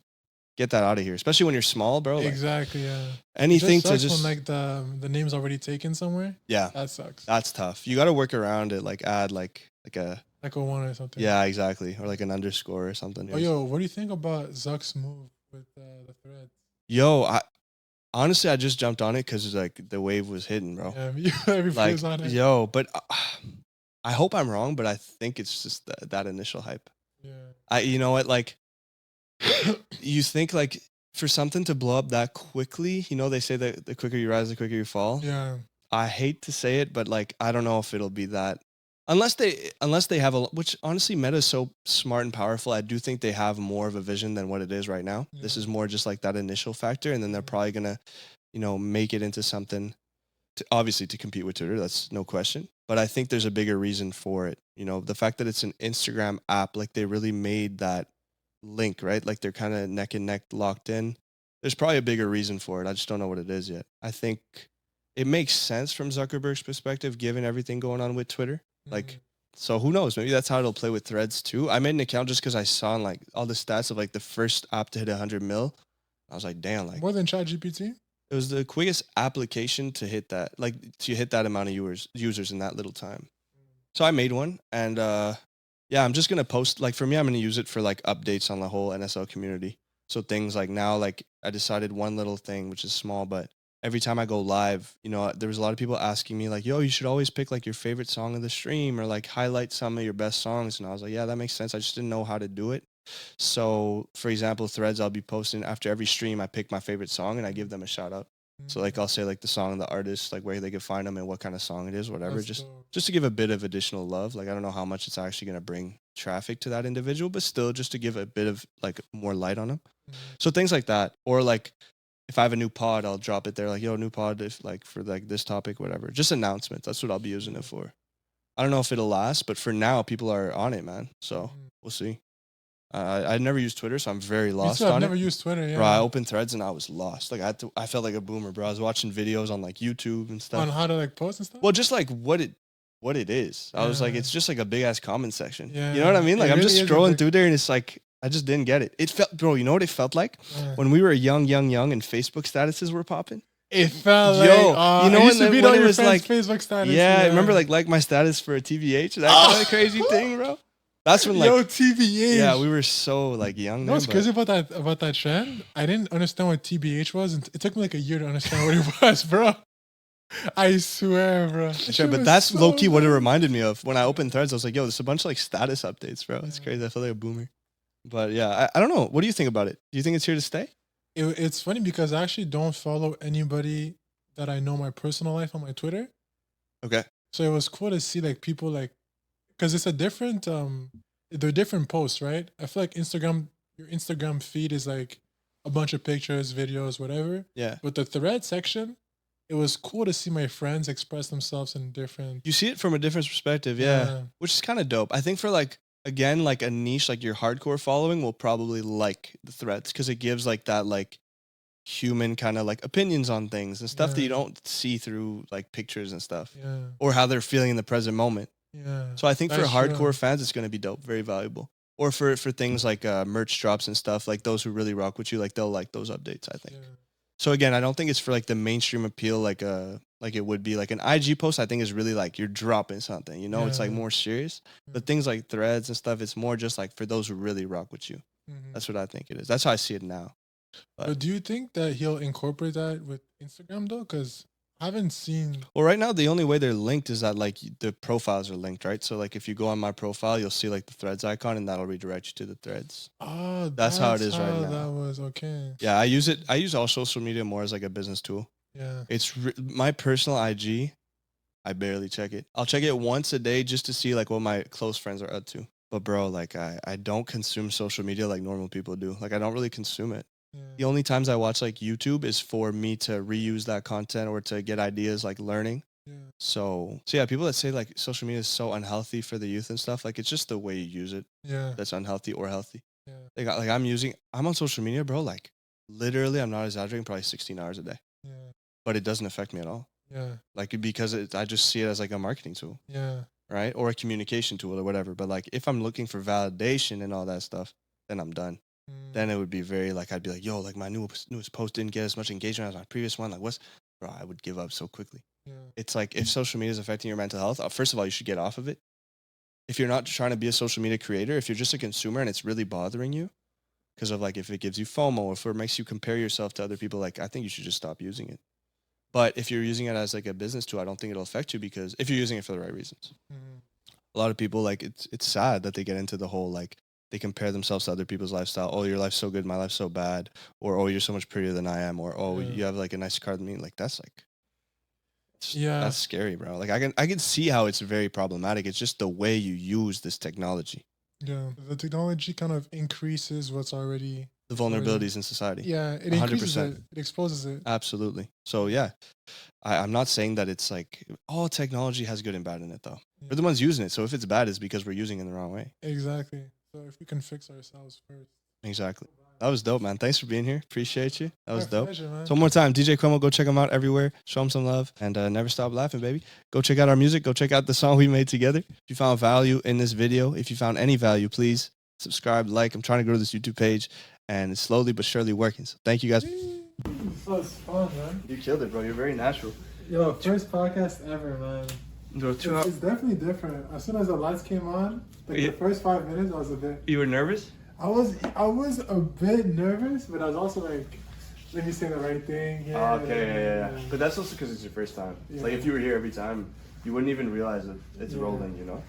get that out of here. Especially when you're small, bro. Like, Exactly. Yeah. anything It to sucks just when like the name's already taken somewhere. yeah, That sucks. that's tough. You got to work around it. Like add like a Like a one or something. yeah, exactly, or like an underscore or something. Oh, yo, what do you think about Zuck's move with the thread? Yo, honestly, I just jumped on it because like the wave was hitting, bro. Yeah, everybody Like, was on it. yo, but I hope I'm wrong, but I think it's just that initial hype. Yeah. You know what, like, you think like for something to blow up that quickly, you know, they say that the quicker you rise, the quicker you fall. Yeah. I hate to say it, but like, I don't know if it'll be that. Unless they have which honestly, Meta is so smart and powerful. I do think they have more of a vision than what it is right now. This Yeah. is more just like that initial factor, and then they're probably gonna, you know, make it into something. Obviously to compete with Twitter, that's no question. But I think there's a bigger reason for it. You know, the fact that it's an Instagram app, like they really made that link, right? Like they're kind of neck and neck locked in. There's probably a bigger reason for it. I just don't know what it is yet. I think it makes sense from Zuckerberg's perspective, given everything going on with Twitter. Like, so who knows? Maybe that's how it'll play with Threads too. I made an account just because I saw like all the stats of like the first app to hit 100 mil. I was like, damn, like More than ChatGPT? it was the quickest application to hit that, like to hit that amount of users in that little time. So I made one, and yeah, I'm just gonna post. Like for me, I'm gonna use it for like updates on the whole NSL community. So things like now, like I decided one little thing, which is small, but every time I go live, you know, there was a lot of people asking me like, yo, you should always pick like your favorite song of the stream or like highlight some of your best songs. And I was like, yeah, that makes sense. I just didn't know how to do it. So for example, Threads, I'll be posting after every stream, I pick my favorite song and I give them a shout out. So like I'll say like the song and the artist, like where they can find them and what kind of song it is, whatever. That's Just dope. just to give a bit of additional love. Like I don't know how much it's actually gonna bring traffic to that individual, but still just to give a bit of like more light on them. So things like that. Or like if I have a new pod, I'll drop it there like, yo, new pod if like for like this topic, whatever. Just announcements. That's what I'll be using it for. I don't know if it'll last, but for now people are on it, man. So we'll see. I never used Twitter, so I'm very lost I've on never it. used Twitter, yeah. Bro, I opened Threads and I was lost. Like I felt like a boomer, bro. I was watching videos on like YouTube and stuff. On how to like post and stuff? Well, just like what it is. I was like, Yeah. it's just like a big ass comment section. Yeah. You know what I mean? Like It I'm really just is a scrolling big- through there and it's like I just didn't get it. It felt, bro. You know what it felt like Yeah. when we were young, and Facebook statuses were popping. It felt Yo, like, you know it used when to the- be when on it your was friend's like- Facebook status. Yeah, I remember like my status for a TVH, that kind of crazy thing, bro. That's when like Yo, TBH. yeah, we were so like young. You know what's then, crazy about that trend? I didn't understand what TBH was, and it took me like a year to understand what it was, bro. I swear, bro. Sure, but that's low key what it reminded me of. When I opened Threads, I was like, yo, there's a bunch of like status updates, bro. It's crazy. I feel like a boomer. But yeah, I don't know. What do you think about it? Do you think it's here to stay? It's funny because I actually don't follow anybody that I know my personal life on my Twitter. Okay. So it was cool to see like people like, because it's a different, they're different posts, right? I feel like your Instagram feed is like a bunch of pictures, videos, whatever. Yeah. But the thread section, it was cool to see my friends express themselves in different. You see it from a different perspective, yeah. Yeah. Which is kind of dope. I think for like, again, like a niche, like your hardcore following will probably like the Threads because it gives like that like human kind of like opinions on things and stuff that you Yeah. don't see through like pictures and stuff Yeah. or how they're feeling in the present moment. Yeah. So I think for That's hardcore true. fans, it's going to be dope, very valuable. Or for things like merch drops and stuff, like those who really rock with you, like they'll like those updates, I think. Yeah. So again, I don't think it's for like the mainstream appeal, like it would be like an IG post. I think is really like you're dropping something, you know, it's like Yeah. more serious. But things like Threads and stuff, it's more just like for those who really rock with you. Mhm. That's what I think it is. That's how I see it now. But do you think that he'll incorporate that with Instagram though? Because I haven't seen. Well, right now the only way they're linked is that like the profiles are linked, right? So like if you go on my profile, you'll see like the Threads icon, and that'll redirect you to the Threads. Oh, That's how it is right how now. That was okay. Yeah, I use all social media more as like a business tool. Yeah. It's my personal IG. I barely check it. I'll check it once a day just to see like what my close friends are up to. But bro, like I don't consume social media like normal people do. Like I don't really consume it. The only times I watch like YouTube is for me to reuse that content or to get ideas, like learning. So yeah, people that say like social media is so unhealthy for the youth and stuff, like it's just the way you use it that's unhealthy or healthy. Like I'm on social media, bro, like literally, I'm not exaggerating, probably 16 hours a day. But it doesn't affect me at all. Like because I just see it as like a marketing tool. Right? Or a communication tool or whatever. But like if I'm looking for validation and all that stuff, then I'm done. Then it would be very like I'd be like, yo, like my newest post didn't get as much engagement as my previous one. Like bro, I would give up so quickly. It's like if social media is affecting your mental health, first of all, you should get off of it. If you're not trying to be a social media creator, if you're just a consumer and it's really bothering you because of like if it gives you FOMO, if it makes you compare yourself to other people, like I think you should just stop using it. But if you're using it as like a business tool, I don't think it'll affect you because if you're using it for the right reasons. A lot of people like it's sad that they get into the whole like they compare themselves to other people's lifestyle. Oh, your life's so good, my life's so bad, or oh, you're so much prettier than I am, or oh, you have like a nicer car than me. Like that's like that's scary, bro. Like I can see how it's very problematic. It's just the way you use this technology. The technology kind of increases what's already the vulnerabilities in society. It increases 100%. It exposes it. Absolutely. So yeah, I'm not saying that it's like all technology has good and bad in it though. We're the ones using it. So if it's bad, it's because we're using it in the wrong way. Exactly. So if we can fix ourselves first. Exactly. That was dope, man. Thanks for being here. Appreciate you. That was dope. Pleasure, man. So one more time, DJ Kwemo, go check him out everywhere. Show him some love and never stop laughing, baby. Go check out our music. Go check out the song we made together. If you found value in this video, if you found any value, please subscribe, like. I'm trying to grow this YouTube page and it's slowly but surely working. So thank you guys. So it's fun, man. You killed it, bro. You're very natural. Yo, first podcast ever, man. It's definitely different. As soon as the lights came on, like the first 5 minutes, I was a bit. You were nervous? I was a bit nervous, but I was also like, let me say the right thing. Yeah. But that's also because it's your first time. Like if you were here every time, you wouldn't even realize that it's rolling, you know?